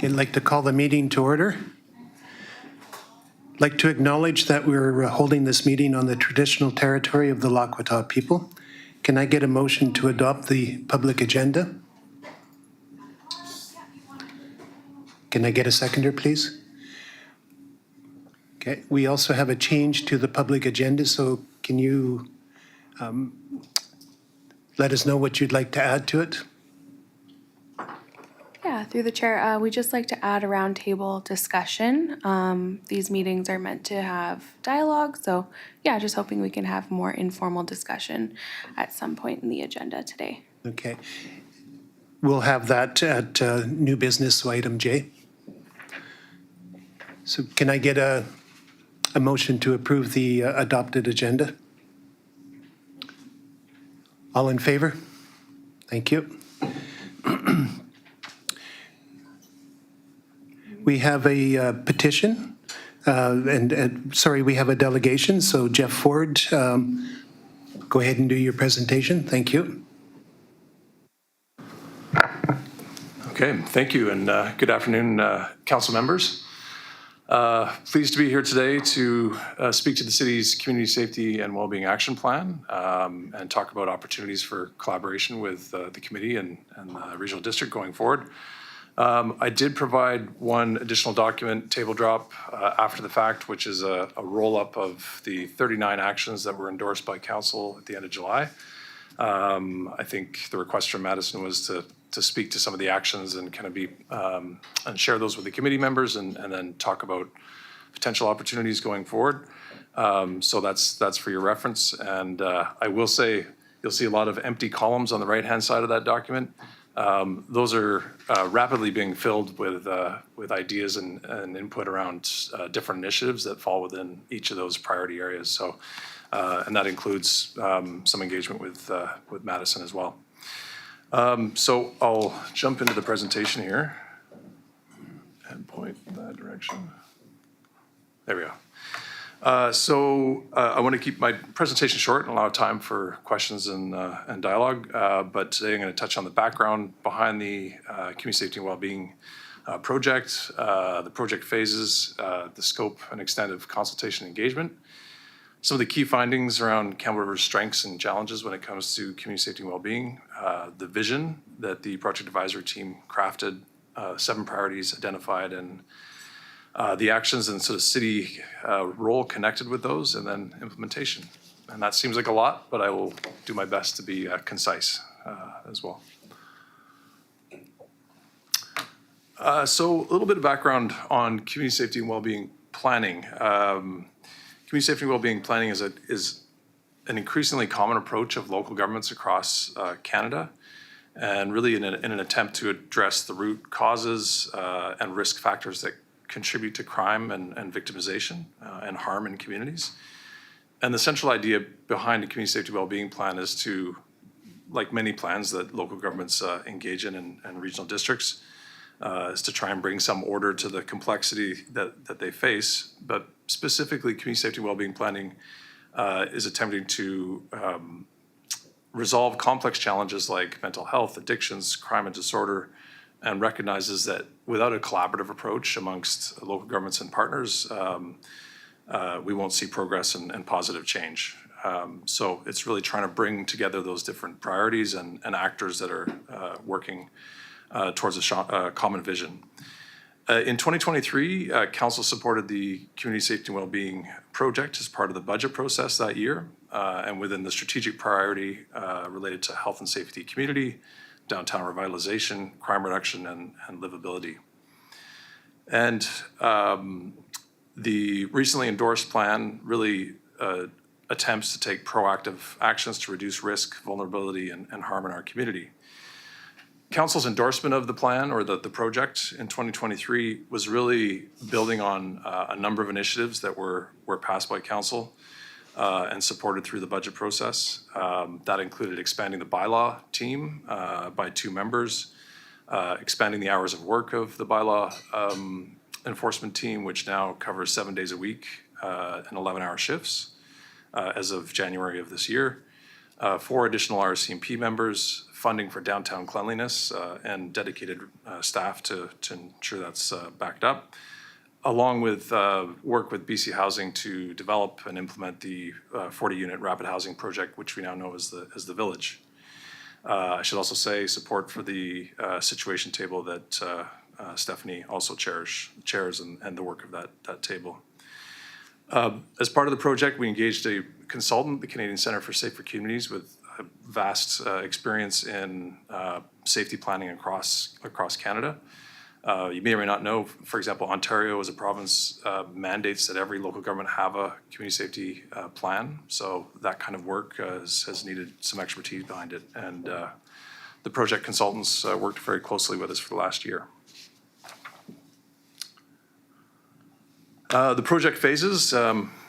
I'd like to call the meeting to order. I'd like to acknowledge that we're holding this meeting on the traditional territory of the Lakota people. Can I get a motion to adopt the public agenda? Can I get a seconder, please? Okay, we also have a change to the public agenda, so can you let us know what you'd like to add to it? Yeah, through the chair, we just like to add a roundtable discussion. These meetings are meant to have dialogue, so yeah, just hoping we can have more informal discussion at some point in the agenda today. Okay. We'll have that at new business, so item J. So can I get a motion to approve the adopted agenda? All in favor? Thank you. We have a petition, sorry, we have a delegation. So Jeff Ford, go ahead and do your presentation. Thank you. Okay, thank you, and good afternoon, council members. Pleased to be here today to speak to the city's Community Safety and Wellbeing Action Plan and talk about opportunities for collaboration with the committee and the regional district going forward. I did provide one additional document, table drop, after the fact, which is a roll-up of the 39 actions that were endorsed by council at the end of July. I think the request from Madison was to speak to some of the actions and kind of be and share those with the committee members and then talk about potential opportunities going forward. So that's for your reference. And I will say you'll see a lot of empty columns on the right-hand side of that document. Those are rapidly being filled with ideas and input around different initiatives that fall within each of those priority areas. So, and that includes some engagement with Madison as well. So I'll jump into the presentation here and point that direction. There we go. I want to keep my presentation short and allow time for questions and dialogue. But today I'm going to touch on the background behind the Community Safety and Wellbeing project, the project phases, the scope and extent of consultation engagement, some of the key findings around Campbell River's strengths and challenges when it comes to community safety and wellbeing, the vision that the project advisory team crafted, 7 priorities identified, and the actions and sort of city role connected with those, and then implementation. And that seems like a lot, but I will do my best to be concise as well. So a little bit of background on community safety and wellbeing planning. Community safety and wellbeing planning is an increasingly common approach of local governments across Canada, and really in an attempt to address the root causes and risk factors that contribute to crime and victimization and harm in communities. And the central idea behind a community safety wellbeing plan is to, like many plans that local governments engage in and regional districts, is to try and bring some order to the complexity that they face. But specifically, community safety and wellbeing planning is attempting to resolve complex challenges like mental health, addictions, crime and disorder, and recognizes that without a collaborative approach amongst local governments and partners, we won't see progress and positive change. So it's really trying to bring together those different priorities and actors that are working towards a common vision. In 2023, Council supported the Community Safety and Wellbeing project as part of the budget process that year, and within the strategic priority related to health and safety community, downtown revitalization, crime reduction, and livability. And the recently endorsed plan really attempts to take proactive actions to reduce risk, vulnerability, and harm in our community. Council's endorsement of the plan or the project in 2023 was really building on a number of initiatives that were passed by Council and supported through the budget process. That included expanding the bylaw team by 2 members, expanding the hours of work of the bylaw enforcement team, which now covers 7 days a week and 11-hour shifts as of January of this year. 4 additional RCMP members, funding for downtown cleanliness and dedicated staff to ensure that's backed up, along with work with BC Housing to develop and implement the 40-unit rapid housing project, which we now know as the Village. I should also say support for the situation table that Stephanie also chairs and the work of that table. As part of the project, we engaged a consultant, the Canadian Centre for Safer Communities, with a vast experience in safety planning across Canada. You may or may not know, for example, Ontario as a province mandates that every local government have a community safety plan. So that kind of work has needed some expertise behind it. And the project consultants worked very closely with us for the last year. The project phases,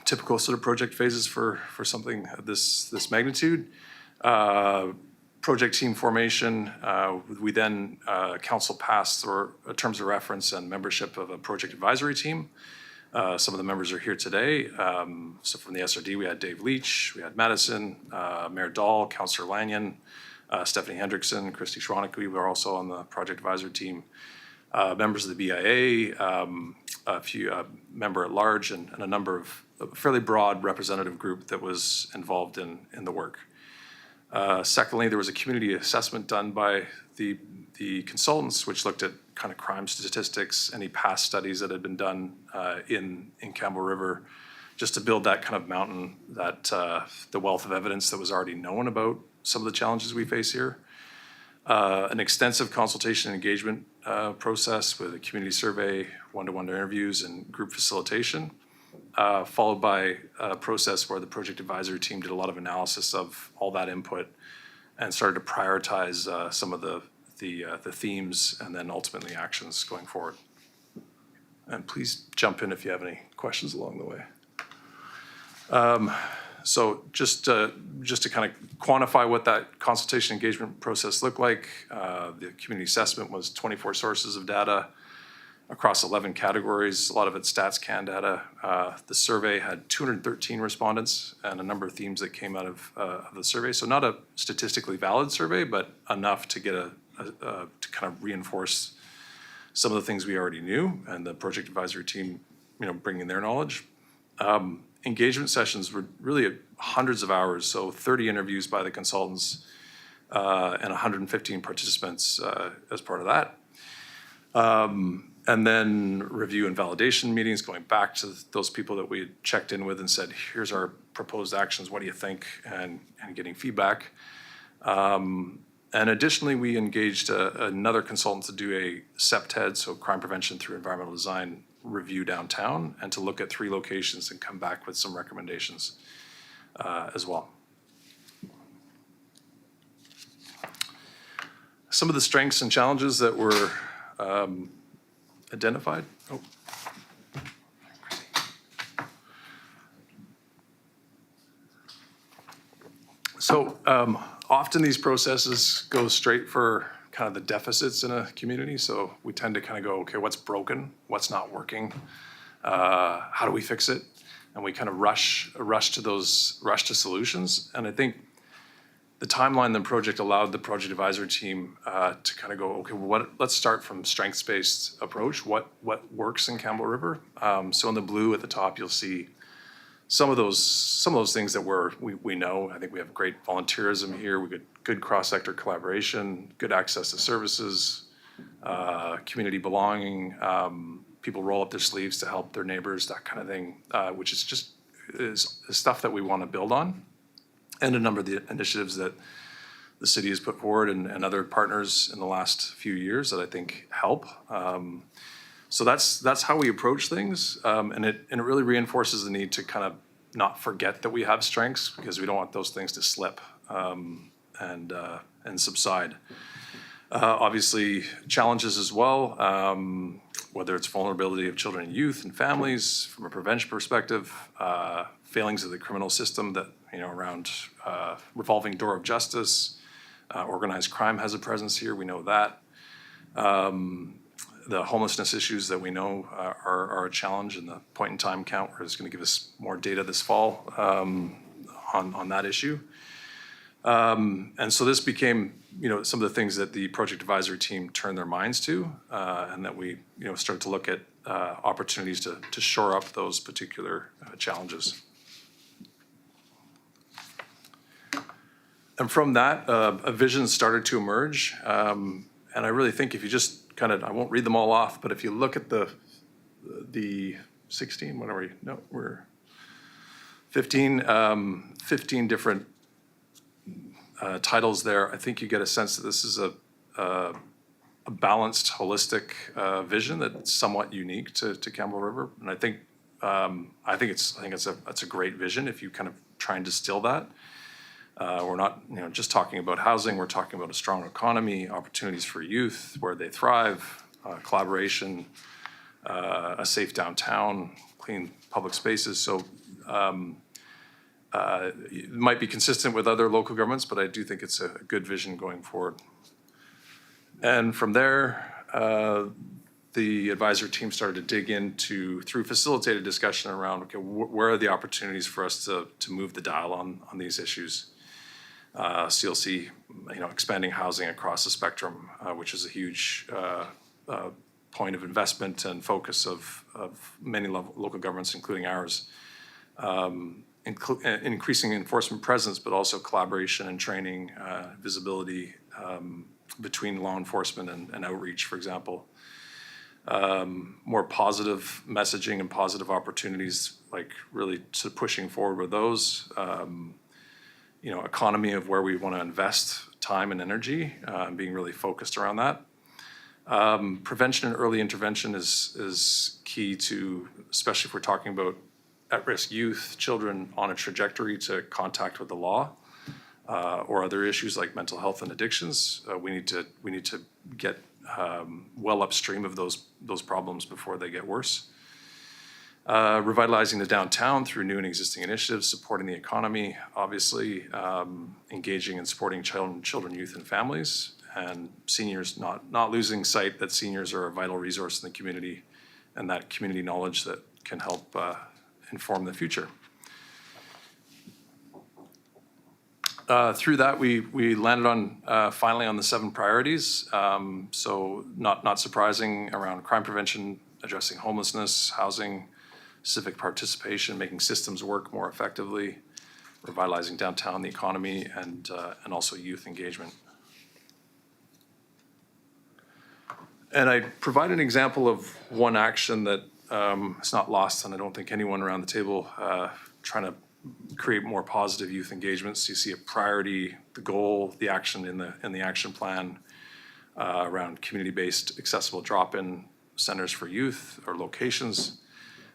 typical sort of project phases for something of this magnitude. Project team formation, we then council passed or terms of reference and membership of a project advisory team. Some of the members are here today. So from the SRD, we had Dave Leach, we had Madison, Mayor Dahl, Councillor Lanyon, Stephanie Hendrickson, Christy Schwanek. We were also on the project advisory team. Members of the BIA, a few member at large, and a number of a fairly broad representative group that was involved in the work. Secondly, there was a community assessment done by the consultants, which looked at kind of crime statistics, any past studies that had been done in Campbell River, just to build that kind of mountain, that the wealth of evidence that was already known about some of the challenges we face here. An extensive consultation and engagement process with a community survey, one-to-one interviews, and group facilitation. Followed by a process where the project advisory team did a lot of analysis of all that input and started to prioritize some of the themes and then ultimately actions going forward. And please jump in if you have any questions along the way. So just to kind of quantify what that consultation engagement process looked like, the community assessment was 24 sources of data across 11 categories, a lot of it StatsCan data. The survey had 213 respondents and a number of themes that came out of the survey. So not a statistically valid survey, but enough to get to kind of reinforce some of the things we already knew, and the project advisory team, bringing their knowledge. Engagement sessions were really hundreds of hours, so 30 interviews by the consultants and 115 participants as part of that. And then review and validation meetings, going back to those people that we had checked in with and said, here's our proposed actions, what do you think? And getting feedback. And additionally, we engaged another consultant to do a CPTED, so crime prevention through environmental design, review downtown, and to look at 3 locations and come back with some recommendations as well. Some of the strengths and challenges that were identified. Oh. So often these processes go straight for kind of the deficits in a community. So we tend to kind of go, okay, what's broken? What's not working? How do we fix it? And we kind of rush to solutions. And I think the timeline the project allowed the project advisory team to kind of go, okay, well, let's start from strengths-based approach. What works in Campbell River? So in the blue at the top, you'll see some of those things that we know. I think we have great volunteerism here. We get good cross-sector collaboration, good access to services, community belonging. People roll up their sleeves to help their neighbors, that kind of thing, which is just is stuff that we want to build on. And a number of the initiatives that the city has put forward and other partners in the last few years that I think help. So that's how we approach things, and it really reinforces the need to kind of not forget that we have strengths, because we don't want those things to slip and subside. Obviously, challenges as well, whether it's vulnerability of children and youth and families from a prevention perspective, failings of the criminal system that, around revolving door of justice, organized crime has a presence here, we know that. The homelessness issues that we know are a challenge, and the point in time count is going to give us more data this fall on that issue. And so this became some of the things that the project advisory team turned their minds to, and that we, start to look at opportunities to shore up those particular challenges. And from that, a vision started to emerge. And I really think if you just I won't read them all off, but if you look at the 16, what are we? No, we're 15 different titles there. I think you get a sense that this is a balanced, holistic vision that's somewhat unique to Campbell River. And I think it's a great vision if you kind of try and distill that. We're not, just talking about housing. We're talking about a strong economy, opportunities for youth where they thrive, collaboration, a safe downtown, clean public spaces. So it might be consistent with other local governments, but I do think it's a good vision going forward. And from there, the advisory team started to dig into, through facilitated discussion around, okay, where are the opportunities for us to move the dial on these issues? CLC, expanding housing across the spectrum, which is a huge point of investment and focus of many local governments, including ours. Increasing enforcement presence, but also collaboration and training, visibility between law enforcement and outreach, for example. More positive messaging and positive opportunities, like really pushing forward with those. Economy of where we want to invest time and energy, and being really focused around that. Prevention and early intervention is key to, especially if we're talking about at-risk youth, children on a trajectory to contact with the law, or other issues like mental health and addictions. We need to get well upstream of those problems before they get worse. Revitalizing the downtown through new and existing initiatives, supporting the economy, obviously, engaging and supporting children, youth, and families, and seniors, not losing sight that seniors are a vital resource in the community, and that community knowledge that can help inform the future. Through that, we landed on finally on the 7 priorities. So not surprising, around crime prevention, addressing homelessness, housing, civic participation, making systems work more effectively, revitalizing downtown, the economy, and also youth engagement. And I provide an example of one action that is not lost, and I don't think anyone around the table trying to create more positive youth engagements. You see a priority, the goal, the action in the action plan around community-based accessible drop-in centers for youth or locations.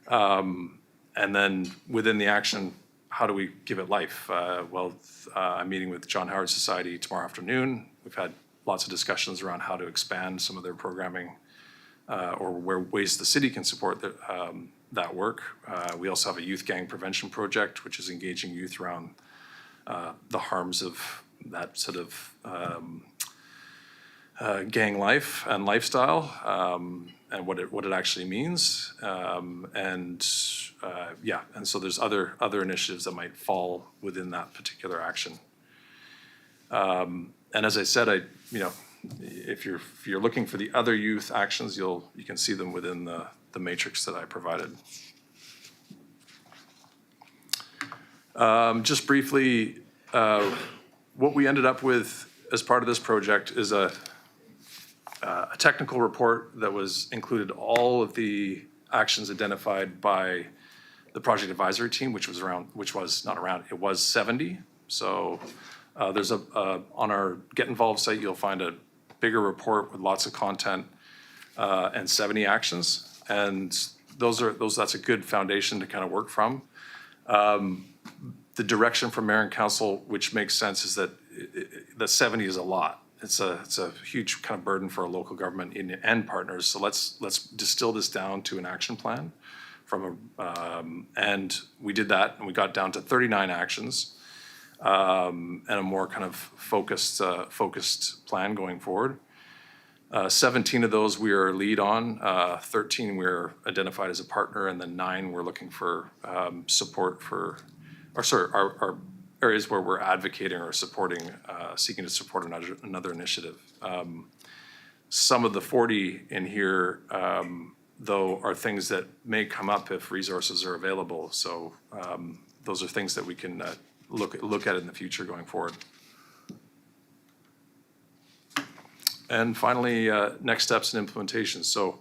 And then within the action, how do we give it life? I'm meeting with John Howard Society tomorrow afternoon. We've had lots of discussions around how to expand some of their programming or where ways the city can support that work. We also have a youth gang prevention project, which is engaging youth around the harms of that sort of gang life and lifestyle, and what it actually means. And so there's other initiatives that might fall within that particular action. And as I said, if you're looking for the other youth actions, you can see them within the matrix that I provided. Just briefly, what we ended up with as part of this project is a technical report that included all of the actions identified by the project advisory team, which was 70. So there's on our Get Involved site, you'll find a bigger report with lots of content and 70 actions. And that's a good foundation to kind of work from. The direction from mayor and council, which makes sense, is that the 70 is a lot. It's a huge kind of burden for a local government and partners. So let's distill this down to an action plan and we did that, and we got down to 39 actions and a more kind of focused plan going forward. 17 of those we are lead on, 13 we're identified as a partner, and then 9 we're looking for support for, our areas where we're advocating or supporting, seeking to support another initiative. Some of the 40 in here, though, are things that may come up if resources are available. So those are things that we can look at in the future going forward. And finally, next steps and implementation. So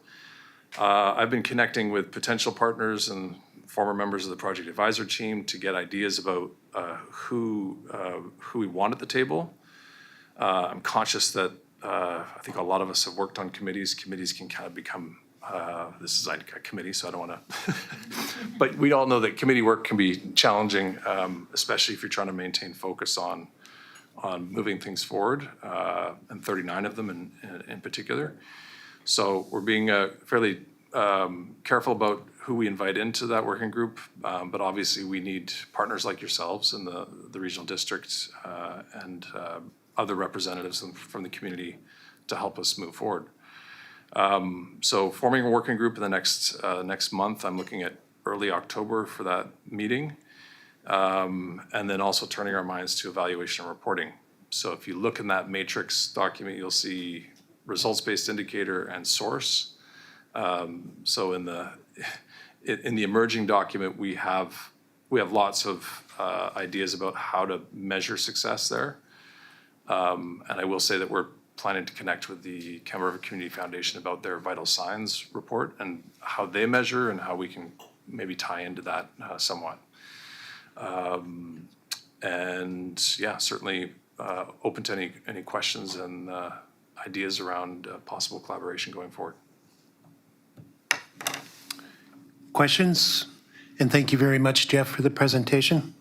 I've been connecting with potential partners and former members of the project advisor team to get ideas about who we want at the table. I'm conscious that I think a lot of us have worked on committees. Committees can kind of become, this is a committee, so I don't want to, but we all know that committee work can be challenging, especially if you're trying to maintain focus on moving things forward, and 39 of them in particular. So we're being fairly careful about who we invite into that working group, but obviously we need partners like yourselves in the regional districts and other representatives from the community to help us move forward. So forming a working group in the next month, I'm looking at early October for that meeting. And then also turning our minds to evaluation and reporting. So if you look in that matrix document, you'll see results-based indicator and source. So in the emerging document, we have lots of ideas about how to measure success there. And I will say that we're planning to connect with the Campbell River Community Foundation about their vital signs report and how they measure and how we can maybe tie into that somewhat. And yeah, certainly open to any questions and ideas around possible collaboration going forward. Questions? And thank you very much, Jeff, for the presentation.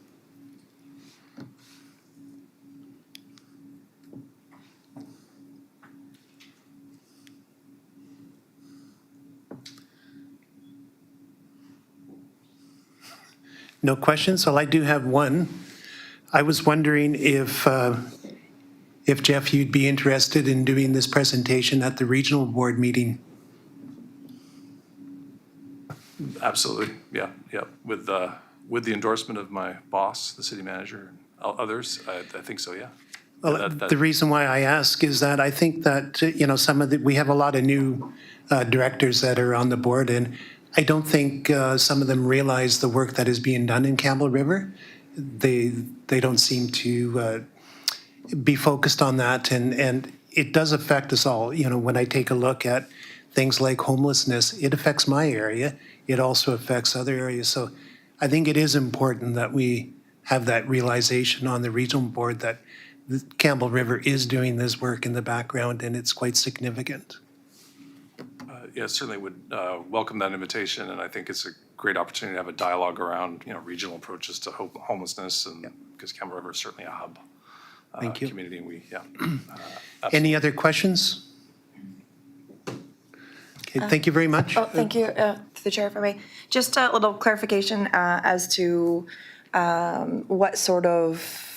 No questions? Well, I do have one. I was wondering if Jeff, you'd be interested in doing this presentation at the regional board meeting. Absolutely, yeah. With the endorsement of my boss, the city manager, and others, I think so, yeah. Well, the reason why I ask is that I think that, we have a lot of new directors that are on the board, and I don't think some of them realize the work that is being done in Campbell River. They don't seem to be focused on that, and it does affect us all. When I take a look at things like homelessness, it affects my area. It also affects other areas. So I think it is important that we have that realization on the regional board that the Campbell River is doing this work in the background, and it's quite significant. Yeah, certainly would welcome that invitation, and I think it's a great opportunity to have a dialogue around regional approaches to homelessness, and because Campbell River is certainly a hub Thank you. community. Any other questions? Okay, thank you very much. Oh, thank you, to the chair, for me. Just a little clarification as to what sort of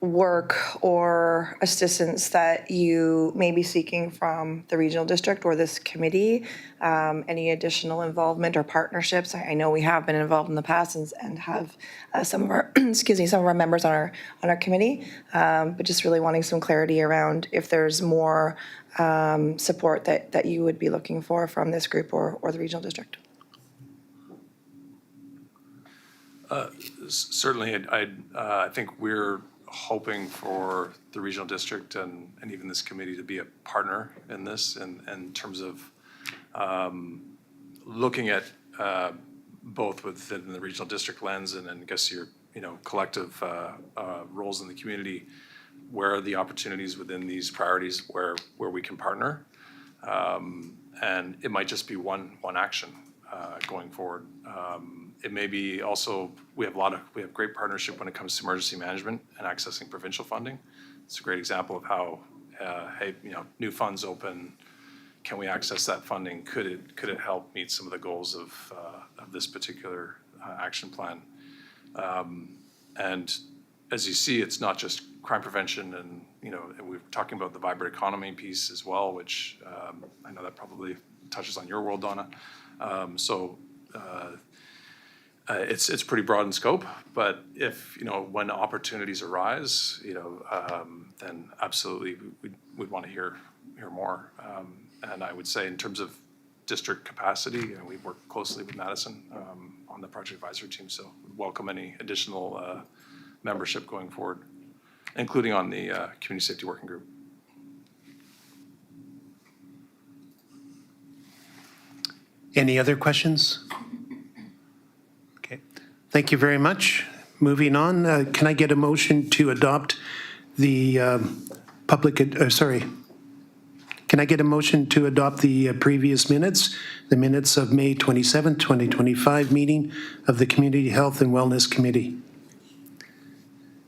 work or assistance that you may be seeking from the regional district or this committee. Any additional involvement or partnerships? I know we have been involved in the past and have some of our some of our members on our committee, but just really wanting some clarity around if there's more support that you would be looking for from this group or the regional district. Certainly, I think we're hoping for the regional district and even this committee to be a partner in this, in terms of looking at both within the regional district lens and I guess your collective roles in the community, where are the opportunities within these priorities where we can partner, and it might just be one action going forward. It may be also, we have great partnership when it comes to emergency management and accessing provincial funding. It's a great example of how, hey, new funds open, can we access that funding? Could it help meet some of the goals of this particular action plan? And as you see, it's not just crime prevention, and we're talking about the vibrant economy piece as well, which it's pretty broad in scope, but if, when opportunities arise, then absolutely we'd want to hear more. And I would say in terms of district capacity, we work closely with Madison on the project advisory team, so we'd welcome any additional membership going forward, including on the community safety working group. Any other questions? Okay, thank you very much. Moving on, can I get a motion to adopt the can I get a motion to adopt the previous minutes, the minutes of May 27, 2025 meeting of the Community Health and Wellness Committee?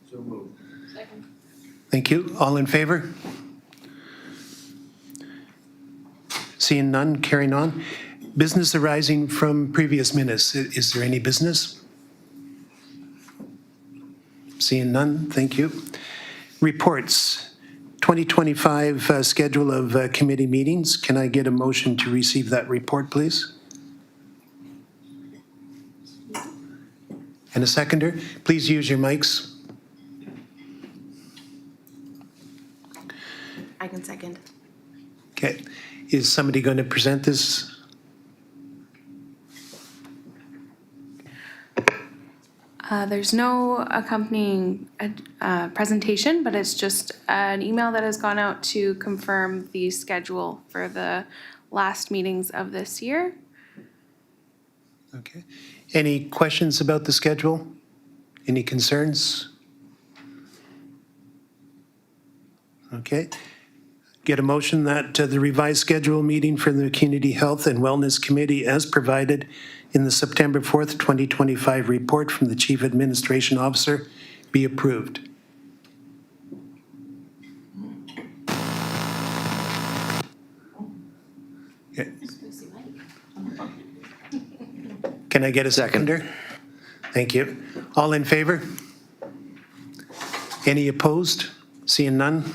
So moved. Thank you. All in favor? Seeing none, carrying on. Business arising from previous minutes. Is there any business? Seeing none, thank you. Reports. 2025 schedule of committee meetings. Can I get a motion to receive that report, please? And a seconder. Please use your mics. I can second. Okay. Is somebody going to present this? There's no accompanying presentation, but it's just an email that has gone out to confirm the schedule for the last meetings of this year. Okay. Any questions about the schedule? Any concerns? Okay. Get a motion that the revised schedule meeting for the Community Health and Wellness Committee as provided in the September 4th, 2025 report from the Chief Administration Officer be approved. Okay. Can I get a seconder? Thank you. All in favor? Any opposed? Seeing none?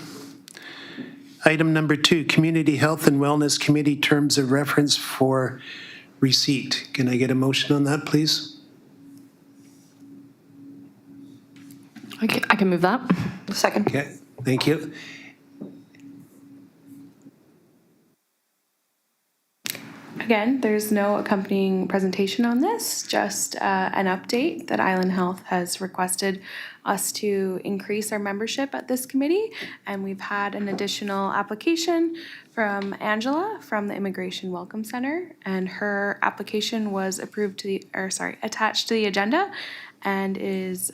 Item number 2, Community Health and Wellness Committee terms of reference for receipt. Can I get a motion on that, please? I can move that. Second. Okay, thank you. Again, there's no accompanying presentation on this, just an update that Island Health has requested us to increase our membership at this committee. And we've had an additional application from Angela from the Immigration Welcome Center. And her application was attached to the agenda and is,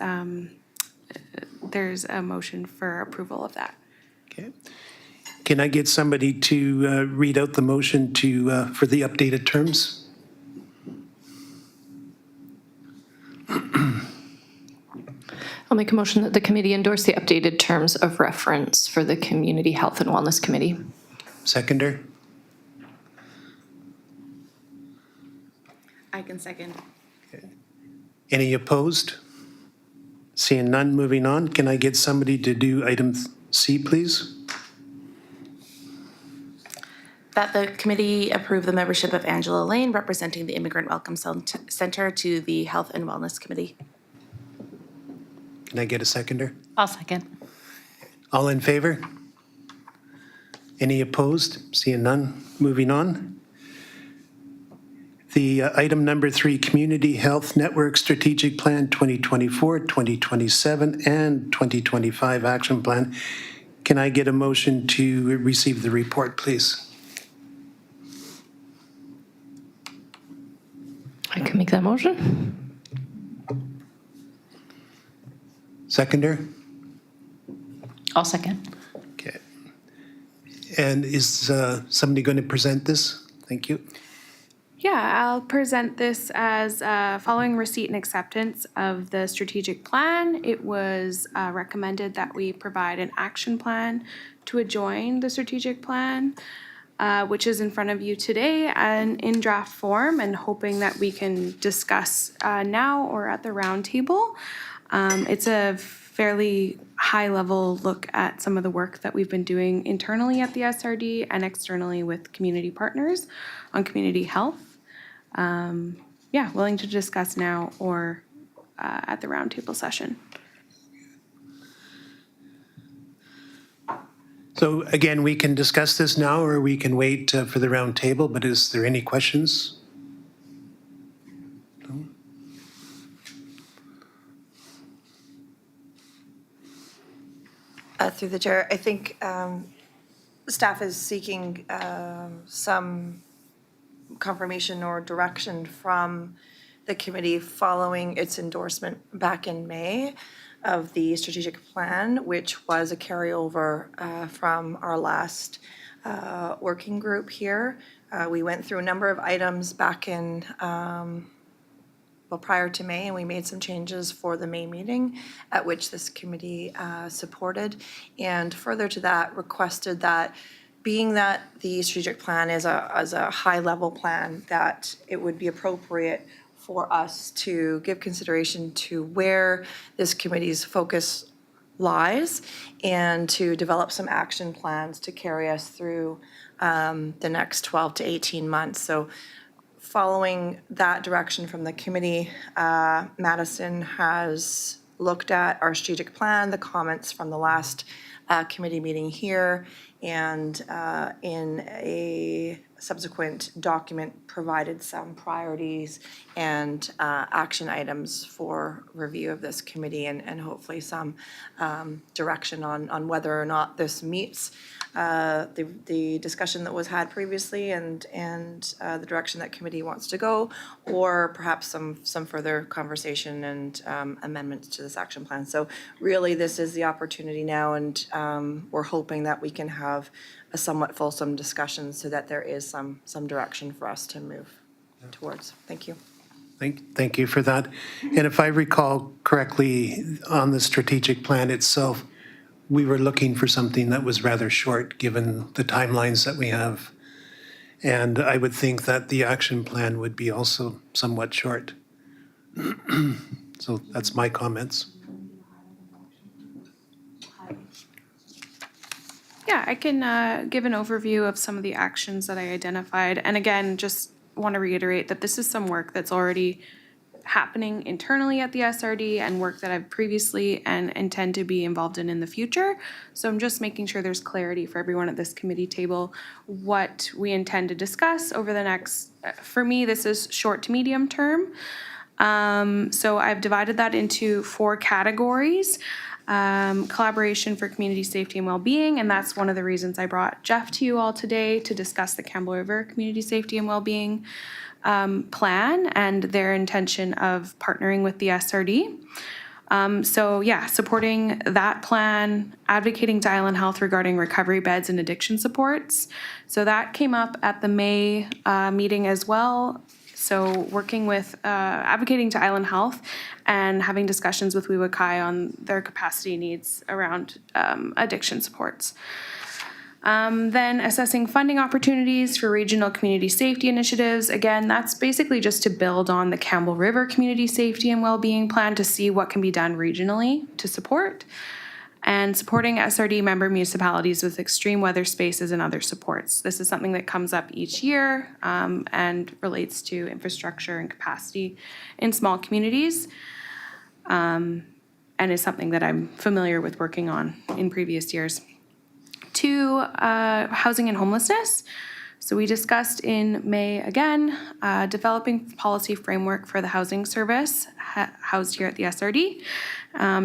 there's a motion for approval of that. Okay. Can I get somebody to read out the motion for the updated terms? I'll make a motion that the committee endorse the updated terms of reference for the Community Health and Wellness Committee. Seconder? I can second. Any opposed? Seeing none, moving on. Can I get somebody to do item C, please? That the committee approve the membership of Angela Lane, representing the Immigrant Welcome Center, to the Health and Wellness Committee. Can I get a seconder? I'll second. All in favor? Any opposed? Seeing none, moving on. The item number 3, Community Health Network Strategic Plan 2024, 2027, and 2025 Action Plan. Can I get a motion to receive the report, please? I can make that motion. Seconder? I'll second. Okay. And is somebody going to present this? Thank you. Yeah, I'll present this as following receipt and acceptance of the strategic plan. It was recommended that we provide an action plan to adjoin the strategic plan, which is in front of you today and in draft form, and hoping that we can discuss now or at the round table. It's a fairly high-level look at some of the work that we've been doing internally at the SRD and externally with community partners on community health. yeah, willing to discuss now or at the roundtable session. So again, we can discuss this now, or we can wait for the round table, but is there any questions? No? Through the chair, I think staff is seeking some confirmation or direction from the committee following its endorsement back in May of the strategic plan, which was a carryover from our last working group here. We went through a number of items back in prior to May, and we made some changes for the May meeting at which this committee supported. And further to that, requested that being that the strategic plan is a high-level plan, that it would be appropriate for us to give consideration to where this committee's focus lies and to develop some action plans to carry us through the next 12 to 18 months. So following that direction from the committee, Madison has looked at our strategic plan, the comments from the last committee meeting here, and in a subsequent document provided some priorities and action items for review of this committee, and hopefully some direction on whether or not this meets the discussion that was had previously and the direction that committee wants to go, or perhaps some further conversation and amendments to this action plan. So really, this is the opportunity now, and we're hoping that we can have a somewhat fulsome discussion so that there is some direction for us to move towards. Thank you. Thank you for that. And if I recall correctly, on the strategic plan itself, we were looking for something that was rather short, given the timelines that we have. And I would think that the action plan would be also somewhat short. So that's my comments. Yeah, I can give an overview of some of the actions that I identified. And again, just want to reiterate that this is some work that's already happening internally at the SRD and work that I've previously and intend to be involved in the future. So I'm just making sure there's clarity for everyone at this committee table what we intend to discuss over the next, for me, this is short to medium term. So I've divided that into 4 categories. Collaboration for community safety and well-being, and that's one of the reasons I brought Jeff to you all today to discuss the Campbell River Community Safety and Well-being plan and their intention of partnering with the SRD. So yeah, supporting that plan, advocating to Island Health regarding recovery beds and addiction supports. So that came up at the May meeting as well. So working with, advocating to Island Health and having discussions with Weewakai on their capacity needs around addiction supports. Then assessing funding opportunities for regional community safety initiatives. Again, that's basically just to build on the Campbell River Community Safety and Wellbeing Plan to see what can be done regionally to support. And supporting SRD member municipalities with extreme weather spaces and other supports. This is something that comes up each year and relates to infrastructure and capacity in small communities. And is something that I'm familiar with working on in previous years. 2, housing and homelessness. So we discussed in May again, developing policy framework for the housing service housed here at the SRD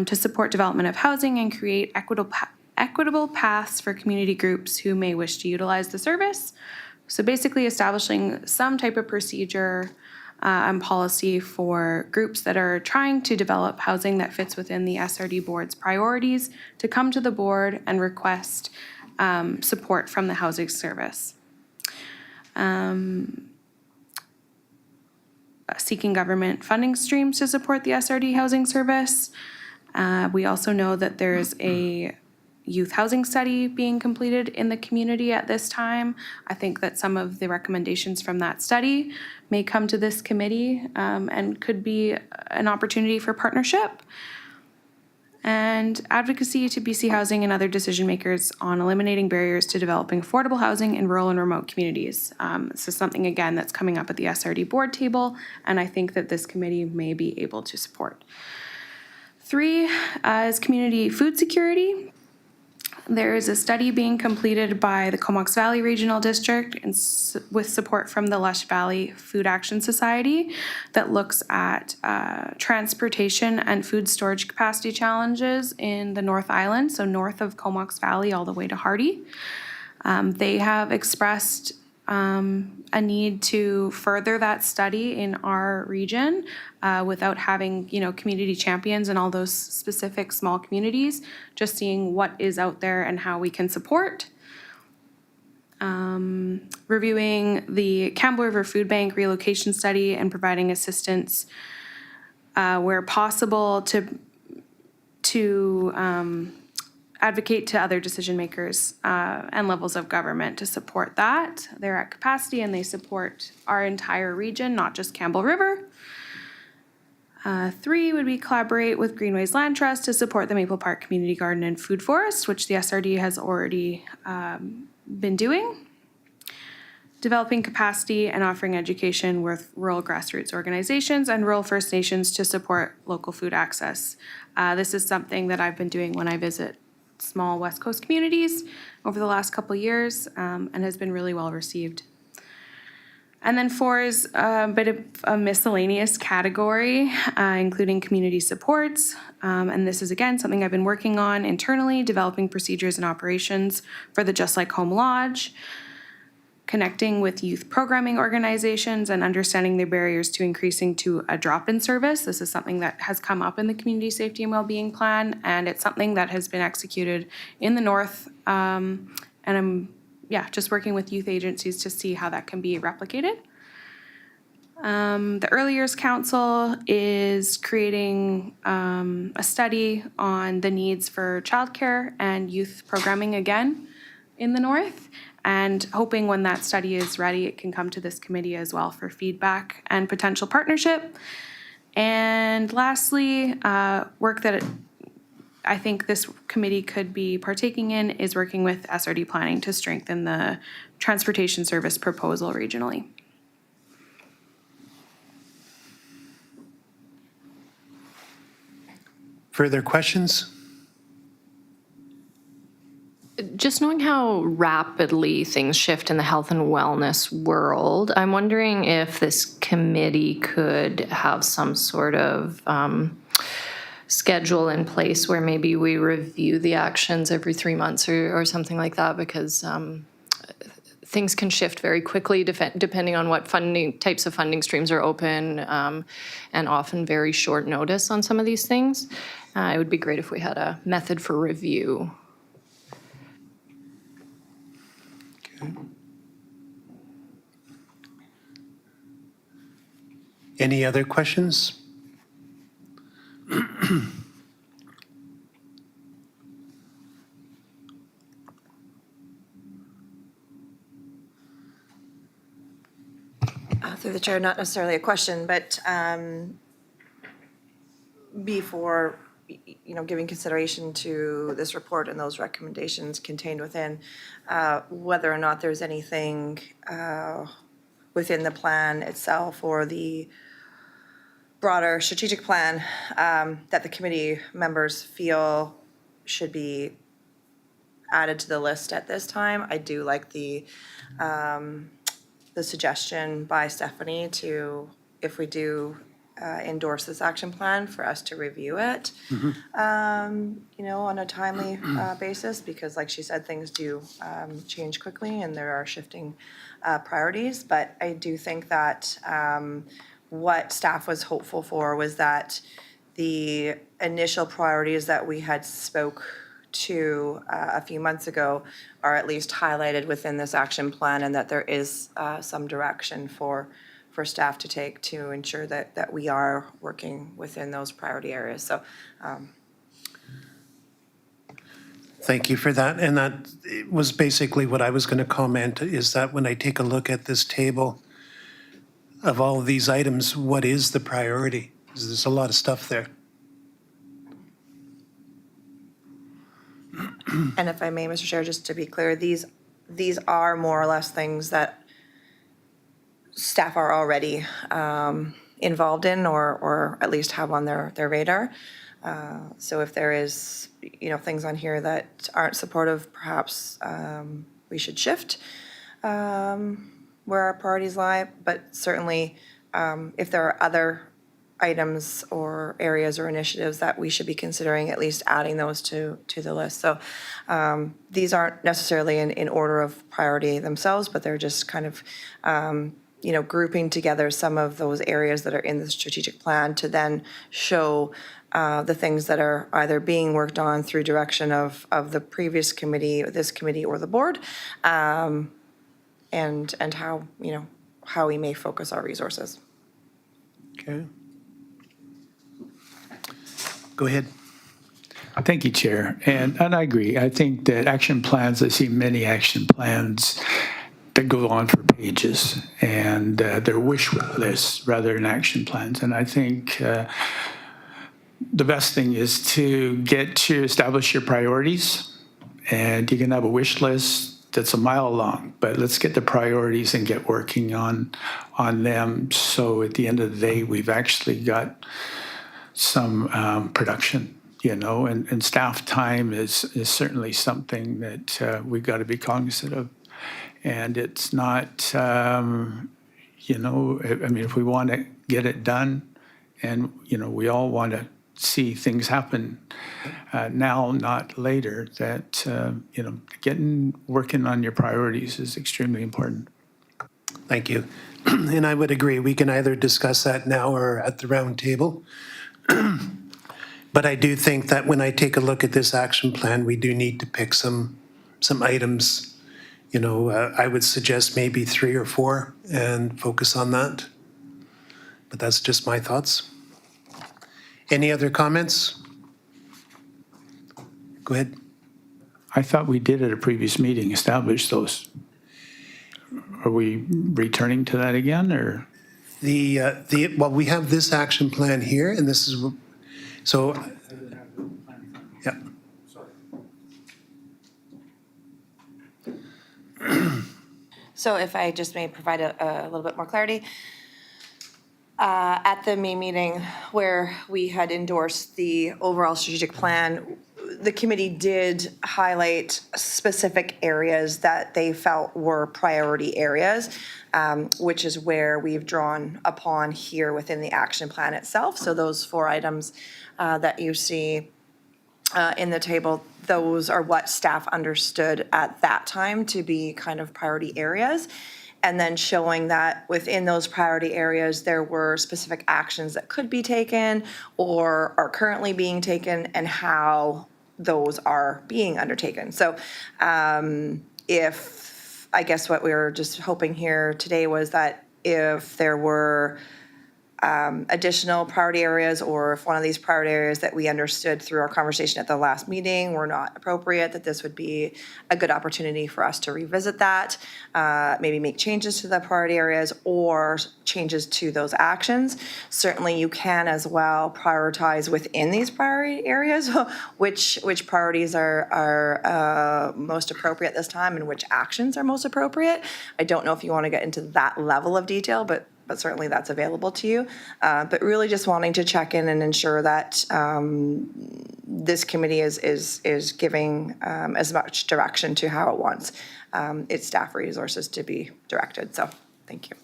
to support development of housing and create equitable paths for community groups who may wish to utilize the service. So basically establishing some type of procedure and policy for groups that are trying to develop housing that fits within the SRD board's priorities to come to the board and request support from the housing service. Seeking government funding streams to support the SRD housing service. We also know that there's a youth housing study being completed in the community at this time. I think that some of the recommendations from that study may come to this committee and could be an opportunity for partnership. And advocacy to BC Housing and other decision makers on eliminating barriers to developing affordable housing in rural and remote communities. This is something, again, that's coming up at the SRD board table, and I think that this committee may be able to support. 3 is community food security. There is a study being completed by the Comox Valley Regional District with support from the Lush Valley Food Action Society that looks at transportation and food storage capacity challenges in the North Island, so north of Comox Valley all the way to Hardy. They have expressed a need to further that study in our region without having, community champions in all those specific small communities, just seeing what is out there and how we can support. Reviewing the Campbell River Food Bank relocation study and providing assistance where possible to advocate to other decision makers and levels of government to support that. They're at capacity and they support our entire region, not just Campbell River. 3 would be collaborate with Greenways Land Trust to support the Maple Park Community Garden and Food Forest, which the SRD has already been doing. Developing capacity and offering education with rural grassroots organizations and rural First Nations to support local food access. This is something that I've been doing when I visit small West Coast communities over the last couple of years and has been really well received. And then 4 is a bit of a miscellaneous category, including community supports. And this is, again, something I've been working on internally, developing procedures and operations for the Just Like Home Lodge, connecting with youth programming organizations and understanding the barriers to increasing to a drop-in service. This is something that has come up in the Community Safety and Wellbeing Plan, and it's something that has been executed in the North. And I'm just working with youth agencies to see how that can be replicated. The Early Years Council is creating a study on the needs for childcare and youth programming again in the North, and hoping when that study is ready, it can come to this committee as well for feedback and potential partnership. And lastly, work that I think this committee could be partaking in is working with SRD Planning to strengthen the transportation service proposal regionally. Further questions? Just knowing how rapidly things shift in the health and wellness world, I'm wondering if this committee could have some sort of schedule in place where maybe we review the actions every 3 months or something like that, because things can shift very quickly depending on what types of funding streams are open, and often very short notice on some of these things. It would be great if we had a method for review. Any other questions? Through the chair, not necessarily a question, but before, giving consideration to this report and those recommendations contained within, whether or not there's anything within the plan itself or the broader strategic plan that the committee members feel should be added to the list at this time. I do like the suggestion by Stephanie to, if we do endorse this action plan, for us to review it, on a timely basis, because like she said, things do change quickly and there are shifting priorities. But I do think that what staff was hopeful for was that the initial priorities that we had spoke to a few months ago are at least highlighted within this action plan, and that there is some direction for staff to take to ensure that we are working within those priority areas. So Thank you for that. And that was basically what I was going to comment, is that when I take a look at this table of all of these items, what is the priority? 'Cause there's a lot of stuff there. And if I may, Mr. Chair, just to be clear, these are more or less things that staff are already involved in or at least have on their radar. So if there is, things on here that aren't supportive, perhaps we should shift where our priorities lie. But certainly, if there are other items or areas or initiatives that we should be considering, at least adding those to the list. So these aren't necessarily in order of priority themselves, but they're just kind of grouping together some of those areas that are in the strategic plan to then show the things that are either being worked on through direction of the previous committee, this committee, or the board, and how, how we may focus our resources. Okay. Go ahead. Thank you, Chair. And I agree. I think that action plans, I see many action plans that go on for pages, and they're wish lists rather than action plans. And I think the best thing is to establish your priorities, and you can have a wish list that's a mile long, but let's get the priorities and get working on them. So at the end of the day, we've actually got some production, and staff time is certainly something that we've got to be cognizant of. And it's not, if we want to get it done, and, we all want to see things happen now, not later, that, working on your priorities is extremely important. Thank you. And I would agree. We can either discuss that now or at the round table. But I do think that when I take a look at this action plan, we do need to pick some items. I would suggest maybe 3 or 4 and focus on that. But that's just my thoughts. Any other comments? Go ahead. I thought we did at a previous meeting establish those. Are we returning to that again, or? Well, we have this action plan here, and this is, so, yeah. So if I just may provide a little bit more clarity. At the May meeting where we had endorsed the overall strategic plan, the committee did highlight specific areas that they felt were priority areas, which is where we've drawn upon here within the action plan itself. So those 4 items that you see in the table, those are what staff understood at that time to be kind of priority areas. And then showing that within those priority areas, there were specific actions that could be taken or are currently being taken and how those are being undertaken. So if, I guess what we were just hoping here today was that if there were additional priority areas, or if one of these priority areas that we understood through our conversation at the last meeting were not appropriate, that this would be a good opportunity for us to revisit that, maybe make changes to the priority areas or changes to those actions. Certainly you can as well prioritize within these priority areas which priorities are most appropriate this time and which actions are most appropriate. I don't know if you want to get into that level of detail, but certainly that's available to you. But really just wanting to check in and ensure that this committee is giving as much direction to how it wants its staff resources to be directed. So thank you.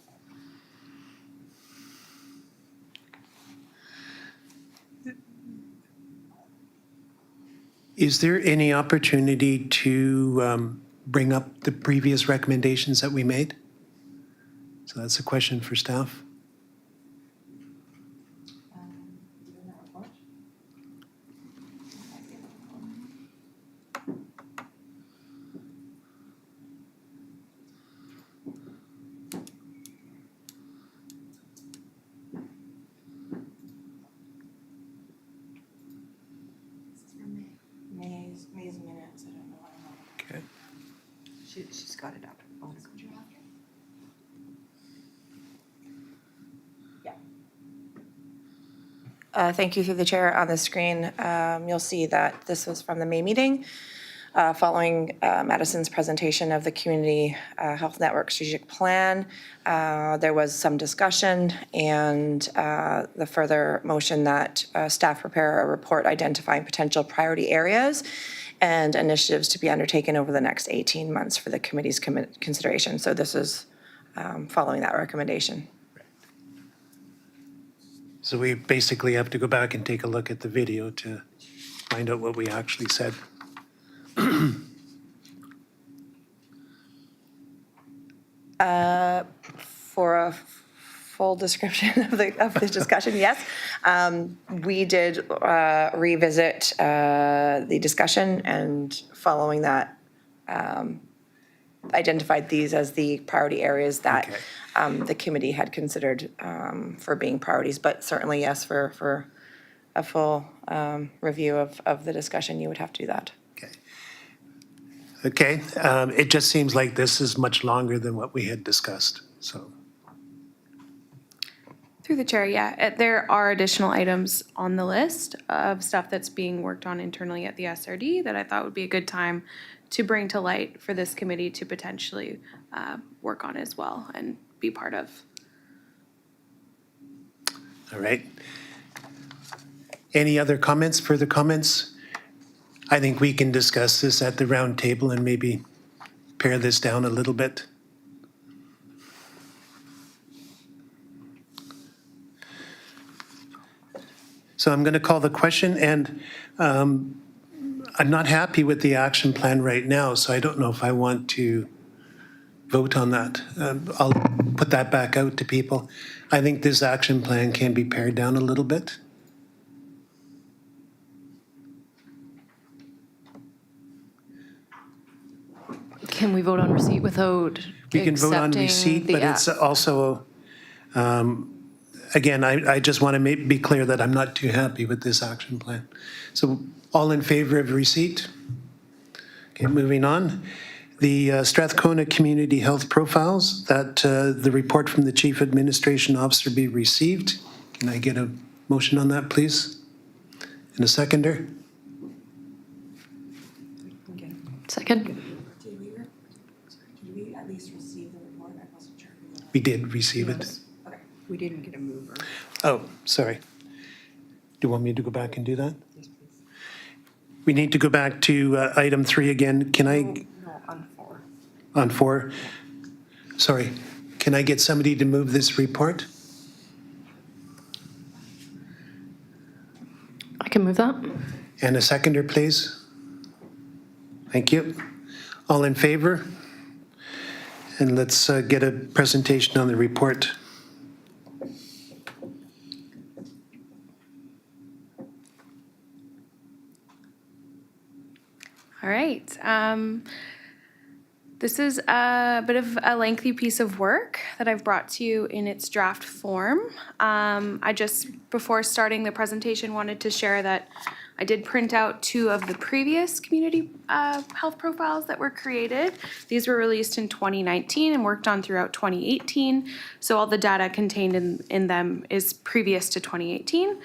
Is there any opportunity to bring up the previous recommendations that we made? So that's a question for staff. May's minutes, I don't know. Okay. She's got it up. Thank you through the chair. On the screen, you'll see that this was from the May meeting. Following Madison's presentation of the Community Health Network Strategic Plan, there was some discussion and the further motion that staff prepare a report identifying potential priority areas and initiatives to be undertaken over the next 18 months for the committee's consideration. So this is following that recommendation. So we basically have to go back and take a look at the video to find out what we actually said. For a full description of the discussion, yes. We did revisit the discussion, and following that, identified these as the priority areas that the committee had considered for being priorities. But certainly, yes, for a full review of the discussion, you would have to do that. Okay, it just seems like this is much longer than what we had discussed, so. Through the chair, yeah, there are additional items on the list of stuff that's being worked on internally at the SRD that I thought would be a good time to bring to light for this committee to potentially work on as well and be part of. All right. Any other comments, further comments? I think we can discuss this at the round table and maybe pare this down a little bit. So I'm going to call the question, and I'm not happy with the action plan right now, so I don't know if I want to vote on that. I'll put that back out to people. I think this action plan can be pared down a little bit. Can we vote on receipt without We can vote on accepting receipt, the but it's also, again, I just want to be clear that I'm not too happy with this action plan. So all in favor of receipt? Okay, moving on. The Strathcona Community Health Profiles, that the report from the Chief Administration Officer be received. Can I get a motion on that, please? And a seconder? Second? Did we at least receive the report? I wasn't sure. We did receive it. Okay. We didn't get a mover. Oh, sorry. Do you want me to go back and do that? We need to go back to item 3 again. Can I, No, on 4. on 4? Sorry. Can I get somebody to move this report? I can move that. And a seconder, please. Thank you. All in favor? And let's get a presentation on the report. All right. This is a bit of a lengthy piece of work that I've brought to you in its draft form. I just, before starting the presentation, wanted to share that I did print out 2 of the previous community health profiles that were created. These were released in 2019 and worked on throughout 2018. So all the data contained in them is previous to 2018.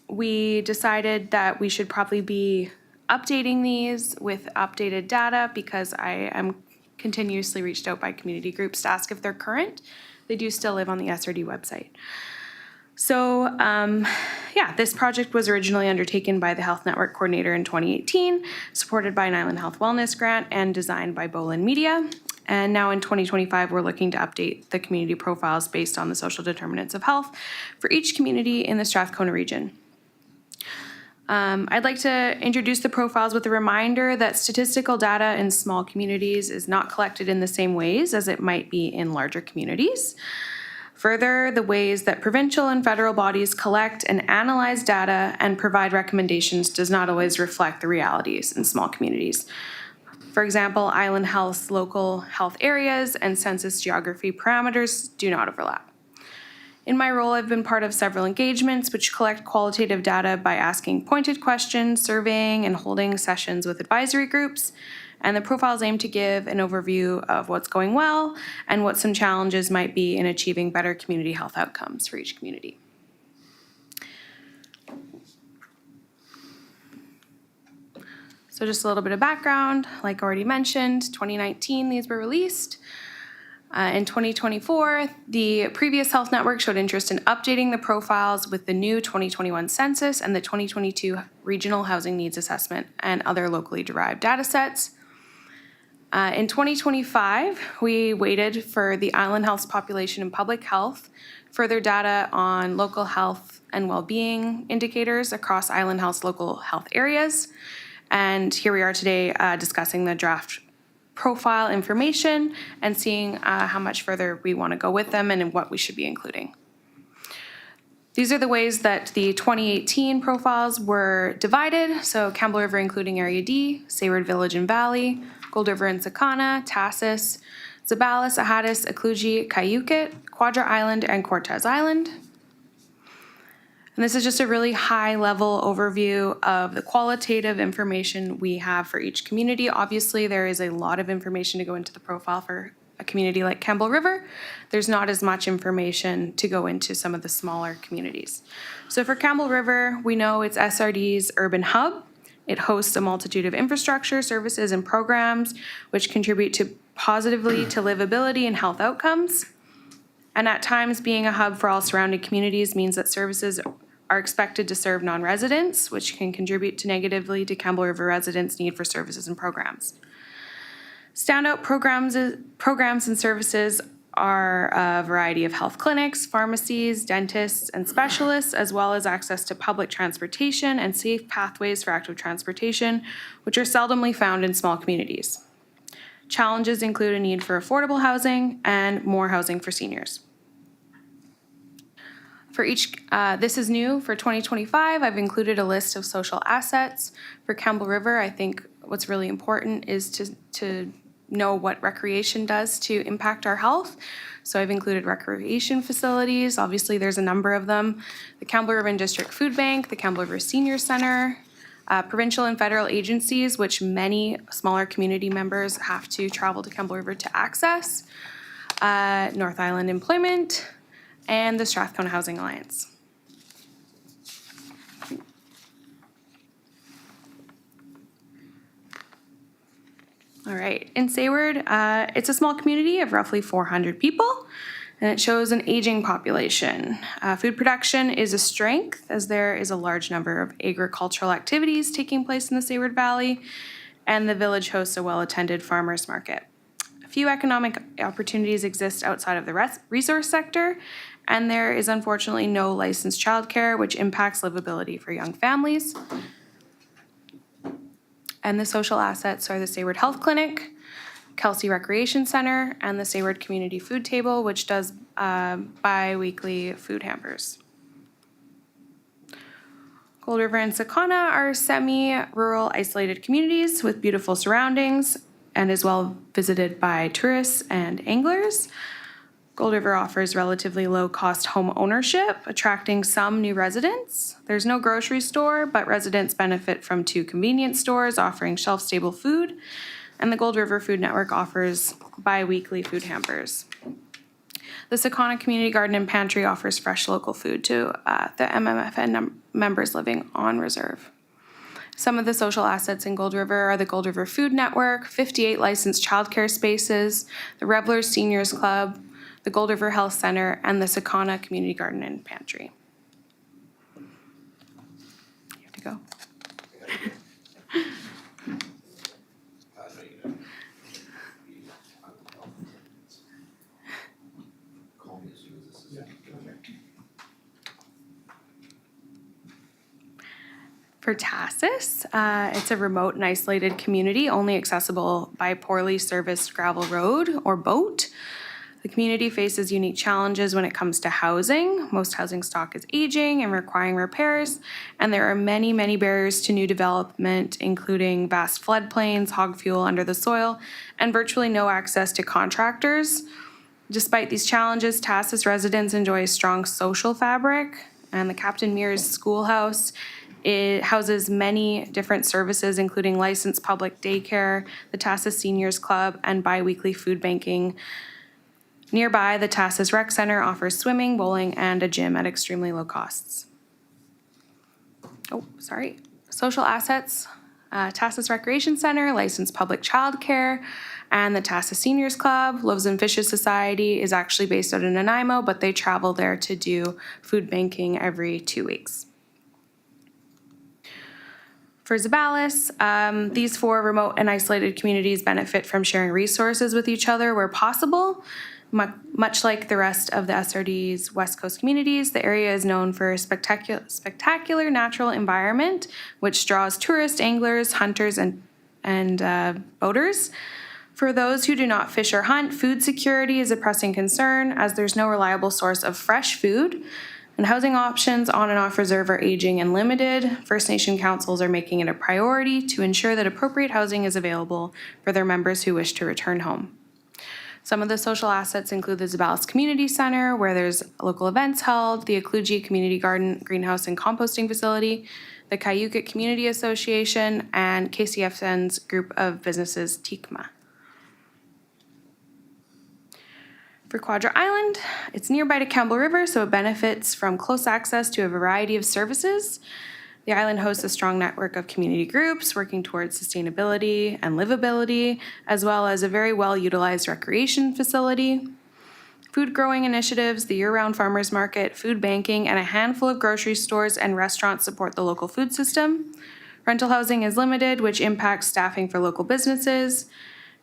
We decided that we should probably be updating these with updated data because I am continuously reached out by community groups to ask if they're current. They do still live on the SRD website. So, yeah, this project was originally undertaken by the Health Network Coordinator in 2018, supported by an Island Health Wellness Grant and designed by Bolin Media. And now in 2025, we're looking to update the community profiles based on the social determinants of health for each community in the Strathcona region. I'd like to introduce the profiles with a reminder that statistical data in small communities is not collected in the same ways as it might be in larger communities. Further, the ways that provincial and federal bodies collect and analyze data and provide recommendations does not always reflect the realities in small communities. For example, Island Health's local health areas and census geography parameters do not overlap. In my role, I've been part of several engagements which collect qualitative data by asking pointed questions, surveying, and holding sessions with advisory groups. And the profiles aim to give an overview of what's going well and what some challenges might be in achieving better community health outcomes for each community. So So just a little bit of background, like already mentioned, 2019, these were released. In 2024, the previous health network showed interest in updating the profiles with the new 2021 census and the 2022 regional housing needs assessment and other locally derived data sets. In 2025, we waited for the Island Health's population and public health, further data on local health and well-being indicators across Island Health's local health areas. And here we are today discussing the draft profile information and seeing how much further we want to go with them and what we should be including. These are the ways that the 2018 profiles were divided. So Campbell River including Area D, Sayward Village and Valley, Gold River and Sakana, Tassis, Zabalas, Ahatis, Akluji, Cayuquet, Quadra Island, and Cortez Island. And this is just a really high-level overview of the qualitative information we have for each community. Obviously, there is a lot of information to go into the profile for a community like Campbell River. There's not as much information to go into some of the smaller communities. So for Campbell River, we know it's SRD's urban hub. It hosts a multitude of infrastructure, services, and programs which contribute positively to livability and health outcomes. And at times, being a hub for all surrounding communities means that services are expected to serve non-residents, which can contribute negatively to Campbell River residents' need for services and programs. Standout programs and services are a variety of health clinics, pharmacies, dentists, and specialists, as well as access to public transportation and safe pathways for active transportation, which are seldomly found in small communities. Challenges include a need for affordable housing and more housing for seniors. For each, this is new for 2025. I've included a list of social assets. For Campbell River, I think what's really important is to know what recreation does to impact our health. So I've included recreation facilities. Obviously, there's a number of them. The Campbell River District Food Bank, the Campbell River Senior Center, provincial and federal agencies, which many smaller community members have to travel to Campbell River to access, North Island Employment, and the Strathcona Housing Alliance. All right, in Sayward, it's a small community of roughly 400 people, and it shows an aging population. Food production is a strength, as there is a large number of agricultural activities taking place in the Sayward Valley, and the village hosts a well-attended farmers market. A few economic opportunities exist outside of the resource sector, and there is unfortunately no licensed childcare, which impacts livability for young families. And the social assets are the Sayward Health Clinic, Kelsey Recreation Center, and the Sayward Community Food Table, which does bi-weekly food hampers. Gold River and Sakana are semi-rural isolated communities with beautiful surroundings and is well visited by tourists and anglers. Gold River offers relatively low-cost home ownership, attracting some new residents. There's no grocery store, but residents benefit from 2 convenience stores offering shelf-stable food, and the Gold River Food Network offers bi-weekly food hampers. The Sakana Community Garden and Pantry offers fresh local food to the MMFN members living on reserve. Some of the social assets in Gold River are the Gold River Food Network, 58 licensed childcare spaces, the Revelers Seniors Club, the Gold River Health Center, and the Sakana Community Garden and Pantry. You have to go. For Tassis, it's a remote and isolated community, only accessible by poorly serviced gravel road or boat. The community faces unique challenges when it comes to housing. Most housing stock is aging and requiring repairs, and there are many, many barriers to new development, including vast floodplains, hog fuel under the soil, and virtually no access to contractors. Despite these challenges, Tassis residents enjoy a strong social fabric, and the Captain Mears Schoolhouse it houses many different services, including licensed public daycare, the Tassis Seniors Club, and bi-weekly food banking. Nearby, the Tassis Rec Center offers swimming, bowling, and a gym at extremely low costs. Oh, sorry. Social assets Tassus Recreation Center, licensed public childcare, and the Tassus Seniors Club. Loaves and Fishes Society is actually based out in Nanaimo, but they travel there to do food banking every 2 weeks. For Zabalis, these 4 remote and isolated communities benefit from sharing resources with each other where possible. Much like the rest of the SRD's West Coast communities, the area is known for a spectacular natural environment, which draws tourists, anglers, hunters, and boaters. For those who do not fish or hunt, food security is a pressing concern as there's no reliable source of fresh food. And housing options on and off reserve are aging and limited. First Nation councils are making it a priority to ensure that appropriate housing is available for their members who wish to return home. Some of the social assets include the Zabalis Community Center, where there's local events held, the Ekluji Community Garden, Greenhouse, and Composting Facility, the Cayucit Community Association, and KCFN's group of businesses, TICMA. For Quadra Island, it's nearby to Campbell River, so it benefits from close access to a variety of services. The island hosts a strong network of community groups working towards sustainability and livability, as well as a very well-utilized recreation facility. Food growing initiatives, the year-round farmers market, food banking, and a handful of grocery stores and restaurants support the local food system. Rental housing is limited, which impacts staffing for local businesses.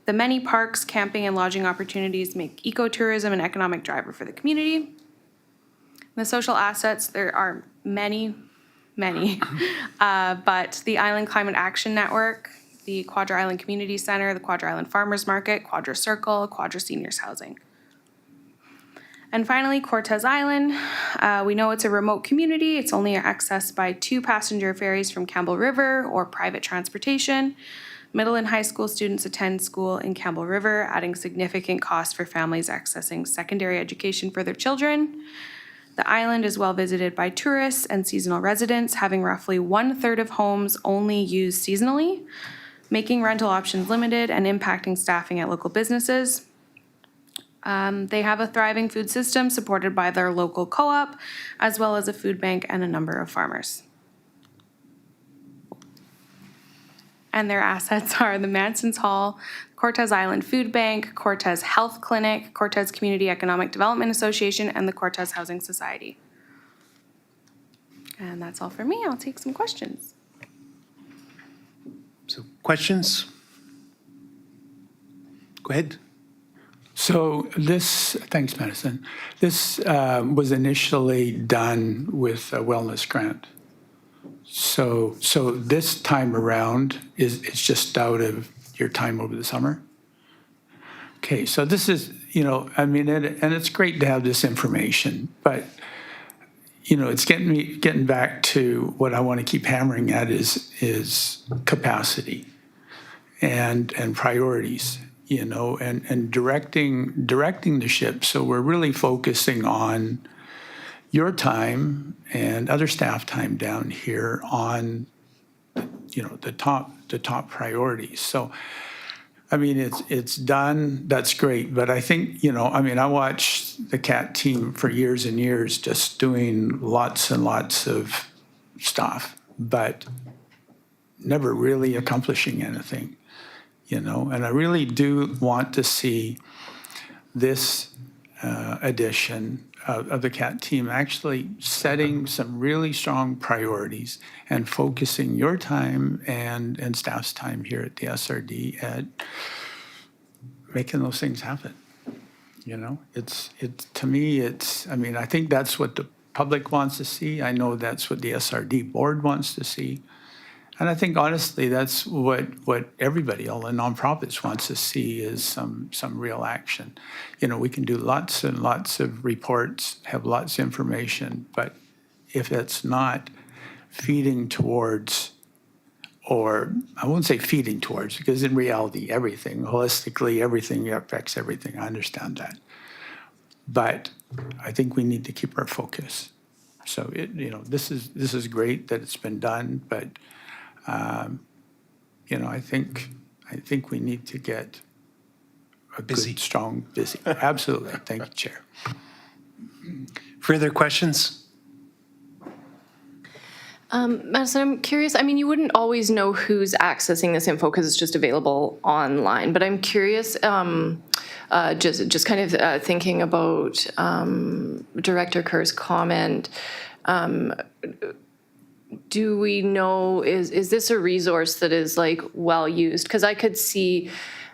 The many parks, camping, and lodging opportunities make ecotourism an economic driver for the community. The social assets, there are many, but the Island Climate Action Network, the Quadra Island Community Center, the Quadra Island Farmers Market, Quadra Circle, Quadra Seniors Housing. And finally, Cortez Island. We know it's a remote community. It's only accessed by 2 passenger ferries from Campbell River or private transportation. Middle and high school students attend school in Campbell River, adding significant cost for families accessing secondary education for their children. The island is well visited by tourists and seasonal residents, having roughly 1/3 of homes only used seasonally, making rental options limited and impacting staffing at local businesses. They have a thriving food system supported by their local co-op, as well as a food bank and a number of farmers. And their assets are the Manson's Hall, Cortez Island Food Bank, Cortez Health Clinic, Cortez Community Economic Development Association, and the Cortez Housing Society. And that's all for me. I'll take some questions. So questions? Go ahead. So this, thanks, Madison. This was initially done with a wellness grant. So this time around it's just out of your time over the summer? Okay, so this is, I mean, and it's great to have this information, but, it's getting back to what I want to keep hammering at is capacity and priorities, and directing the ship. So we're really focusing on your time and other staff time down here on, the top priorities. So, I mean, it's done, that's great, but I think, I watched the CAT team for years and years just doing lots and lots of stuff, but never really accomplishing anything, and I really do want to see this edition of the CAT team actually setting some really strong priorities and focusing your time and staff's time here at the SRD at making those things happen. It's to me, I think that's what the public wants to see. I know that's what the SRD board wants to see. And I think honestly, that's what everybody, all the nonprofits wants to see is some real action. We can do lots and lots of reports, have lots of information, but if it's not feeding towards, or I won't say feeding towards, because in reality, everything, holistically, everything affects everything. I understand that. But I think we need to keep our focus. So this is great that it's been done, but I think we need to get a Busy. good, strong, busy. Absolutely. Thank you, Chair. Further questions? Madison, I'm curious, I mean, you wouldn't always know who's accessing this info because it's just available online, but I'm curious, just kind of thinking about Director Kerr's comment, do we know, is this a resource that is like well used? Because I could see,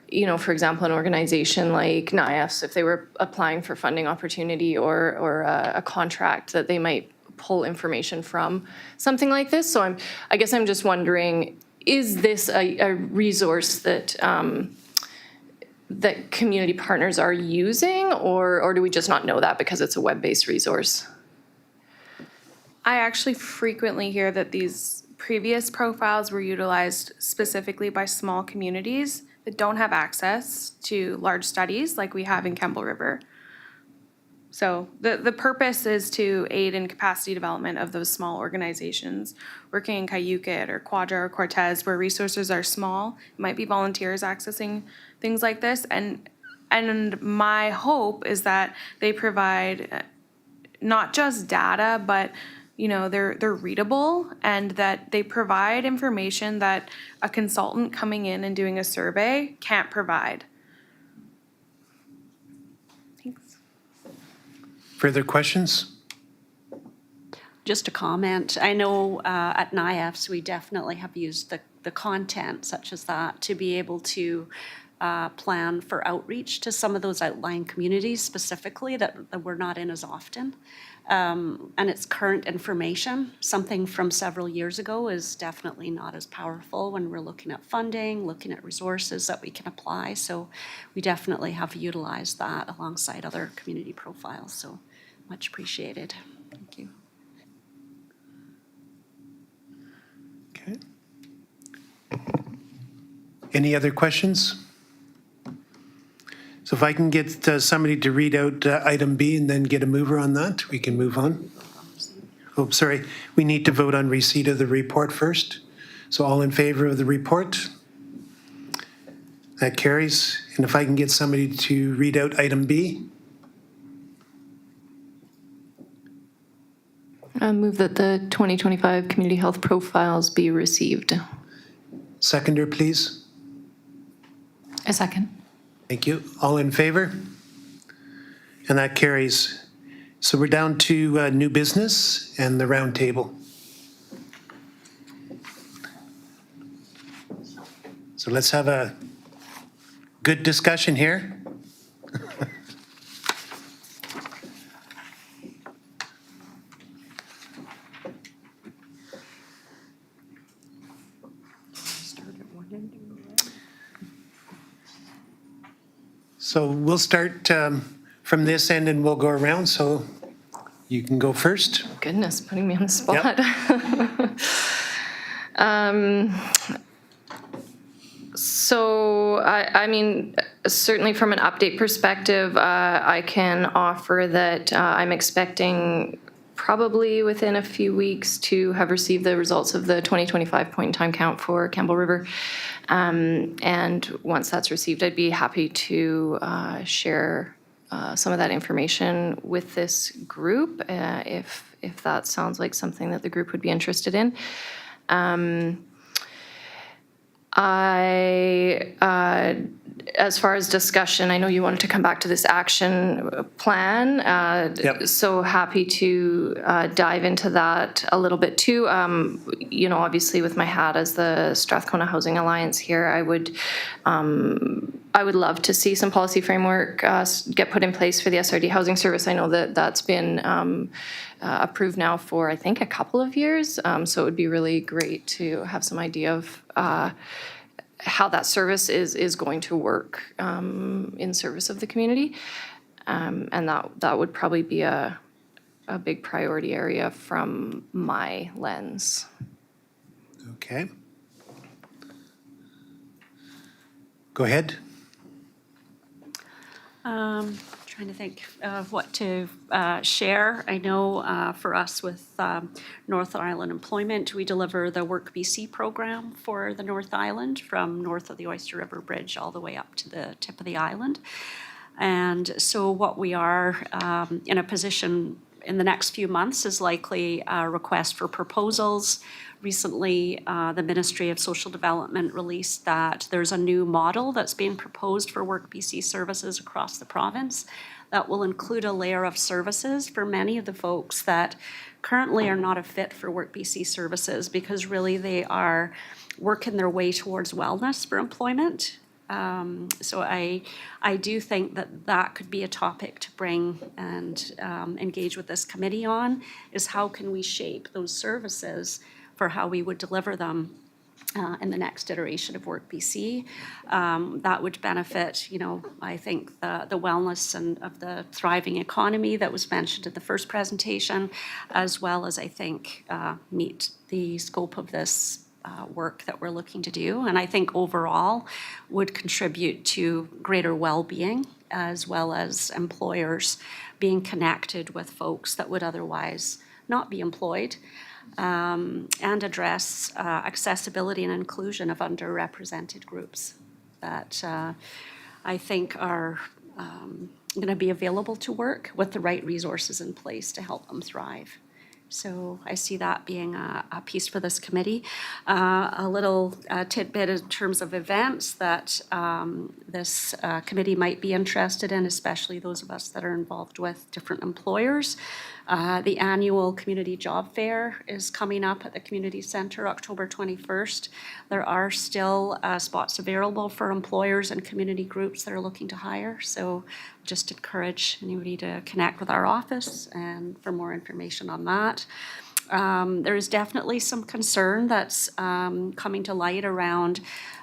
you know, for example, an organization like NIAFS, if they were applying for funding opportunity or a contract, that they might pull information from something like this. So I guess I'm just wondering, is this a resource that that community partners are using, or do we just not know that because it's a web-based resource? I actually frequently hear that these previous profiles were utilized specifically by small communities that don't have access to large studies like we have in Campbell River. So the purpose is to aid in capacity development of those small organizations working in Cayucit or Quadra or Cortez, where resources are small. It might be volunteers accessing things like this. And my hope is that they provide not just data, but you know, they're readable, and that they provide information that a consultant coming in and doing a survey can't provide. Thanks. Further questions? Just a comment. I know at NIAFS, we definitely have used the content such as that to be able to plan for outreach to some of those outlying communities specifically that we're not in as often. And it's current information. Something from several years ago is definitely not as powerful when we're looking at funding, looking at resources that we can apply. So we definitely have utilized that alongside other community profiles. So much appreciated. Thank you. Okay. Any other questions? So if I can get somebody to read out item B and then get a mover on that, we can move on. Oh, sorry, we need to vote on receipt of the report first. So all in favor of the report? That carries. And if I can get somebody to read out item B? I move that the 2025 community health profiles be received. Seconder, please. A second. Thank you. All in favor? And that carries. So we're down to new business and the round table. So let's have a good discussion here. So we'll start from this end and we'll go around. So you can go first. Goodness, putting me on the spot. So, I mean, certainly from an update perspective, I can offer that I'm expecting probably within a few weeks to have received the results of the 2025 point-in-time count for Campbell River. And once that's received, I'd be happy to share some of that information with this group if that sounds like something that the group would be interested in. As far as discussion, I know you wanted to come back to this action plan. Yep. So happy to dive into that a little bit too. You know, obviously with my hat as the Strathcona Housing Alliance here, I would love to see some policy framework get put in place for the SRD housing service. I know that that's been approved now for, I think, a couple of years. So it would be really great to have some idea of how that service is going to work in service of the community. And that would probably be a big priority area from my lens. Okay. Go ahead. Trying to think of what to share. I know for us with North Island Employment, we deliver the Work BC program for the North Island from north of the Oyster River Bridge all the way up to the tip of the island. And so what we are in a position in the next few months is likely a request for proposals. Recently, the Ministry of Social Development released that there's a new model that's being proposed for Work BC services across the province that will include a layer of services for many of the folks that currently are not a fit for Work BC services because really they are working their way towards wellness for employment. So I do think that that could be a topic to bring and engage with this committee on, is how can we shape those services for how we would deliver them in the next iteration of Work BC. That would benefit, I think the wellness and of the thriving economy that was mentioned in the first presentation, as well as I think meet the scope of this work that we're looking to do. And I think overall would contribute to greater well-being as well as employers being connected with folks that would otherwise not be employed, and address accessibility and inclusion of underrepresented groups that I think are going to be available to work with the right resources in place to help them thrive. So I see that being a piece for this committee. A little tidbit in terms of events that this committee might be interested in, especially those of us that are involved with different employers. The annual Community Job Fair is coming up at the Community Centre October 21st. There are still spots available for employers and community groups that are looking to hire. So just encourage anybody to connect with our office and for more information on that. There is definitely some concern that's coming to light around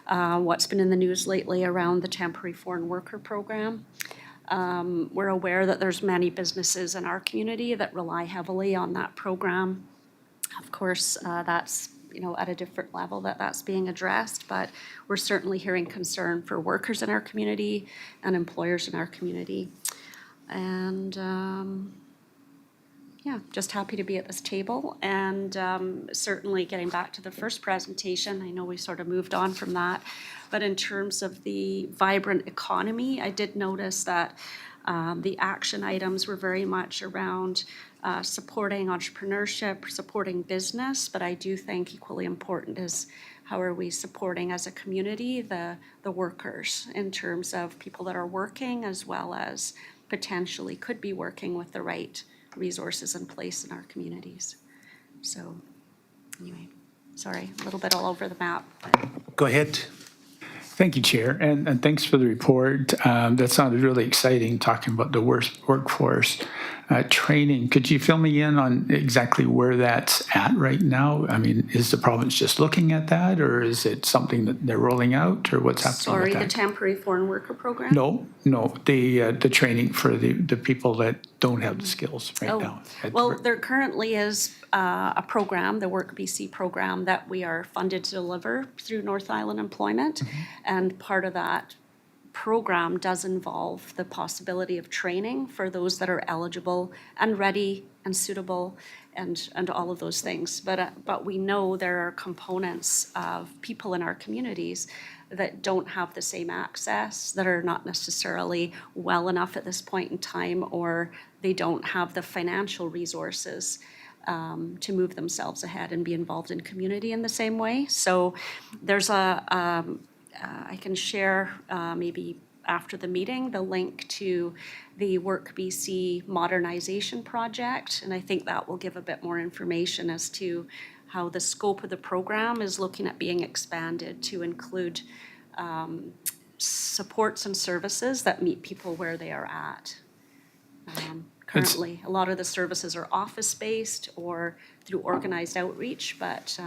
what's been in the news lately around the temporary foreign worker program. We're aware that there's many businesses in our community that rely heavily on that program. Of course, that's at a different level that's being addressed, but we're certainly hearing concern for workers in our community and employers in our community. And just happy to be at this table. And certainly getting back to the first presentation, I know we sort of moved on from that, but in terms of the vibrant economy, I did notice that the action items were very much around supporting entrepreneurship, supporting business, but I do think equally important is how are we supporting as a community the workers in terms of people that are working as well as potentially could be working with the right resources in place in our communities. So anyway, sorry, a little bit all over the map. Go ahead. Thank you, Chair, and thanks for the report. That sounded really exciting, talking about the workforce training. Could you fill me in on exactly where that's at right now? I mean, is the province just looking at that, or is it something that they're rolling out, or what's happening Sorry, with the that? temporary foreign worker program? No, the training for the people that don't have the skills right now. Well, there currently is a program, the Work BC program, that we are funded to deliver through North Island Employment. And part of that program does involve the possibility of training for those that are eligible and ready and suitable and all of those things. But we know there are components of people in our communities that don't have the same access, that are not necessarily well enough at this point in time, or they don't have the financial resources to move themselves ahead and be involved in community in the same way. So there's I can share maybe after the meeting the link to the Work BC modernization project, and I think that will give a bit more information as to how the scope of the program is looking at being expanded to include supports and services that meet people where they are at. Currently, a lot of the services are office-based or through organized outreach, but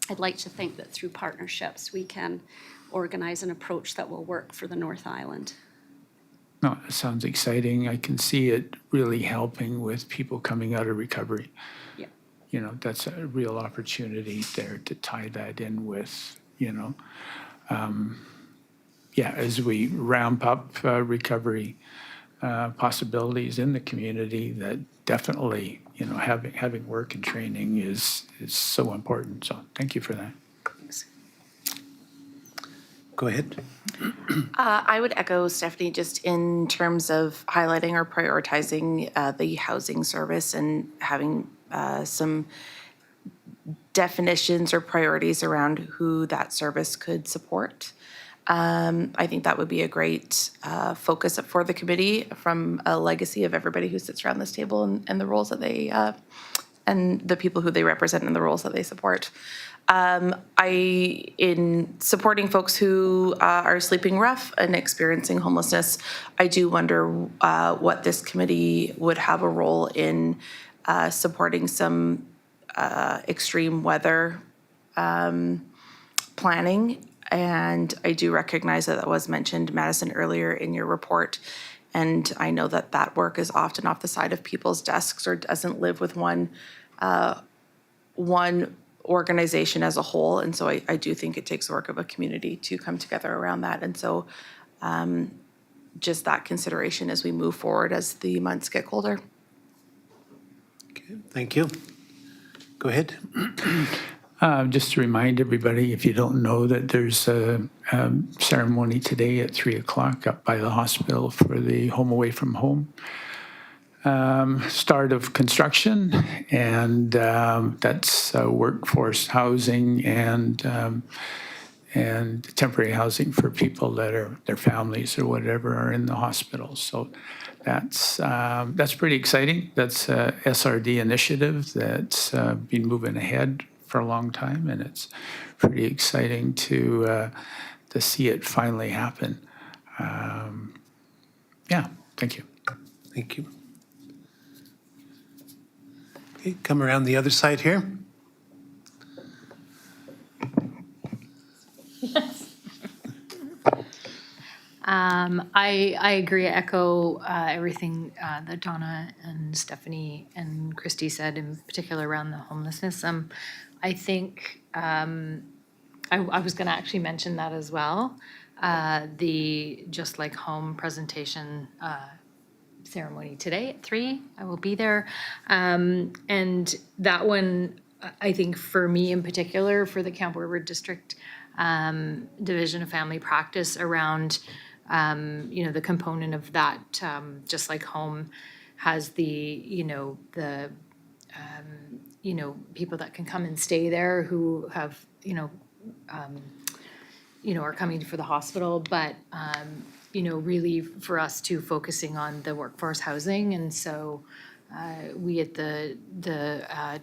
I'd like to think that through partnerships, we can organize an approach that will work for the North Island. No, it sounds exciting. I can see it really helping with people coming out of recovery. Yeah. That's a real opportunity there to tie that in with, as we ramp up recovery possibilities in the community, that definitely, having work and training is so important. So thank you for that. Thanks. Go ahead. I would echo Stephanie just in terms of highlighting or prioritizing the housing service and having some definitions or priorities around who that service could support. I think that would be a great focus for the committee from a legacy of everybody who sits around this table and the roles that they, and the people who they represent and the roles that they support. In supporting folks who are sleeping rough and experiencing homelessness, I do wonder what this committee would have a role in supporting some extreme weather planning. And I do recognize that was mentioned, Madison, earlier in your report. And I know that that work is often off the side of people's desks or doesn't live with one organization as a whole. And so I do think it takes the work of a community to come together around that. And so just that consideration as we move forward as the months get colder. Okay, thank you. Go ahead. Just to remind everybody, if you don't know, that there's a ceremony today at 3 o'clock up by the hospital for the Home Away from Home start of construction, and that's workforce housing and temporary housing for people that are their families or whatever are in the hospital. So that's pretty exciting. That's a SRD initiative that's been moving ahead for a long time, and it's pretty exciting to see it finally happen. Yeah, thank you. Thank you. Okay, come around the other side here. I agree, echo everything that Donna and Stephanie and Christy said, in particular around the homelessness. I think I was going to actually mention that as well. The Just Like Home presentation ceremony today at 3. I will be there. And that one, I think for me in particular, for the Camp Woodward District Division of Family Practice around, the component of that, Just Like Home has the, people that can come and stay there who have, are coming for the hospital, but, really for us too, focusing on the workforce housing. And so we at the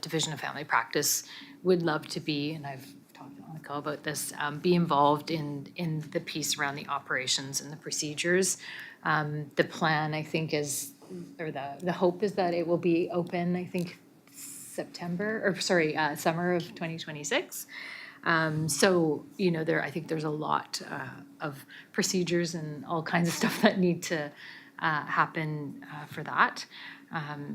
Division of Family Practice would love to be, and I've talked to Annika about this, be involved in the piece around the operations and the procedures. The plan, I think, the hope is that it will be open, I think, summer of 2026. So, I think there's a lot of procedures and all kinds of stuff that need to happen for that.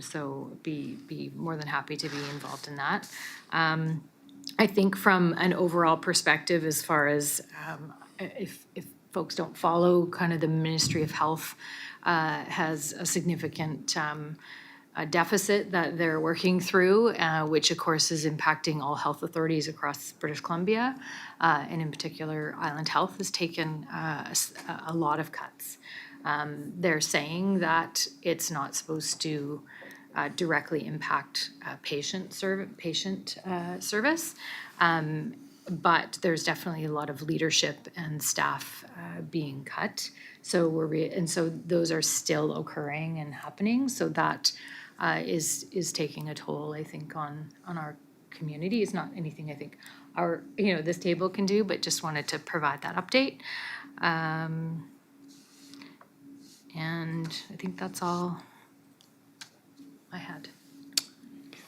So be more than happy to be involved in that. I think from an overall perspective, as far as if folks don't follow, kind of the Ministry of Health has a significant a deficit that they're working through, which of course is impacting all health authorities across British Columbia, and in particular Island Health has taken a lot of cuts. They're saying that it's not supposed to directly impact patient service, but there's definitely a lot of leadership and staff being cut. So so those are still occurring and happening. So that is taking a toll, I think, on our community. It's not anything I think this table can do, but just wanted to provide that update. And I think that's all I had.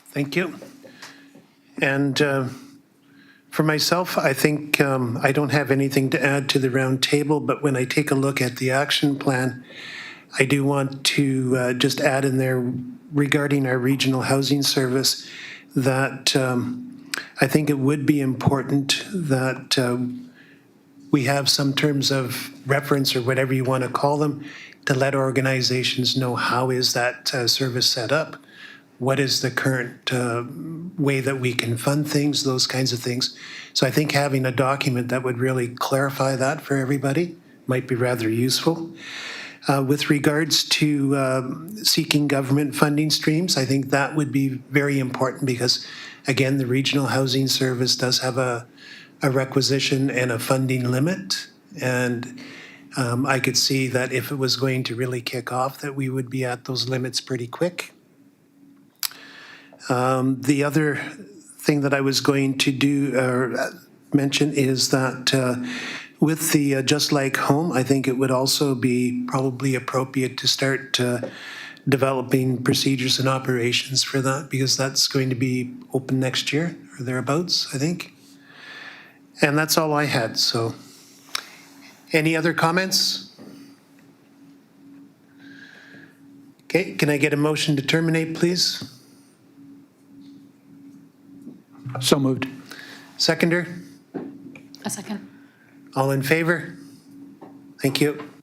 Thank you. And for myself, I think I don't have anything to add to the round table, but when I take a look at the action plan, I do want to just add in there regarding our regional housing service that I think it would be important that we have some terms of reference or whatever you want to call them to let organizations know how is that service set up. what is the current way that we can fund things, those kinds of things. So I think having a document that would really clarify that for everybody might be rather useful. With regards to seeking government funding streams, I think that would be very important because, again, the Regional Housing Service does have a requisition and a funding limit. And I could see that if it was going to really kick off, that we would be at those limits pretty quick. The other thing that I was going to do or mention is that with the Just Like Home, I think it would also be probably appropriate to start developing procedures and operations for that because that's going to be open next year or thereabouts, I think. And that's all I had. So any other comments? Okay, can I get a motion to terminate, please? So moved. Seconder? A second. All in favor? Thank you.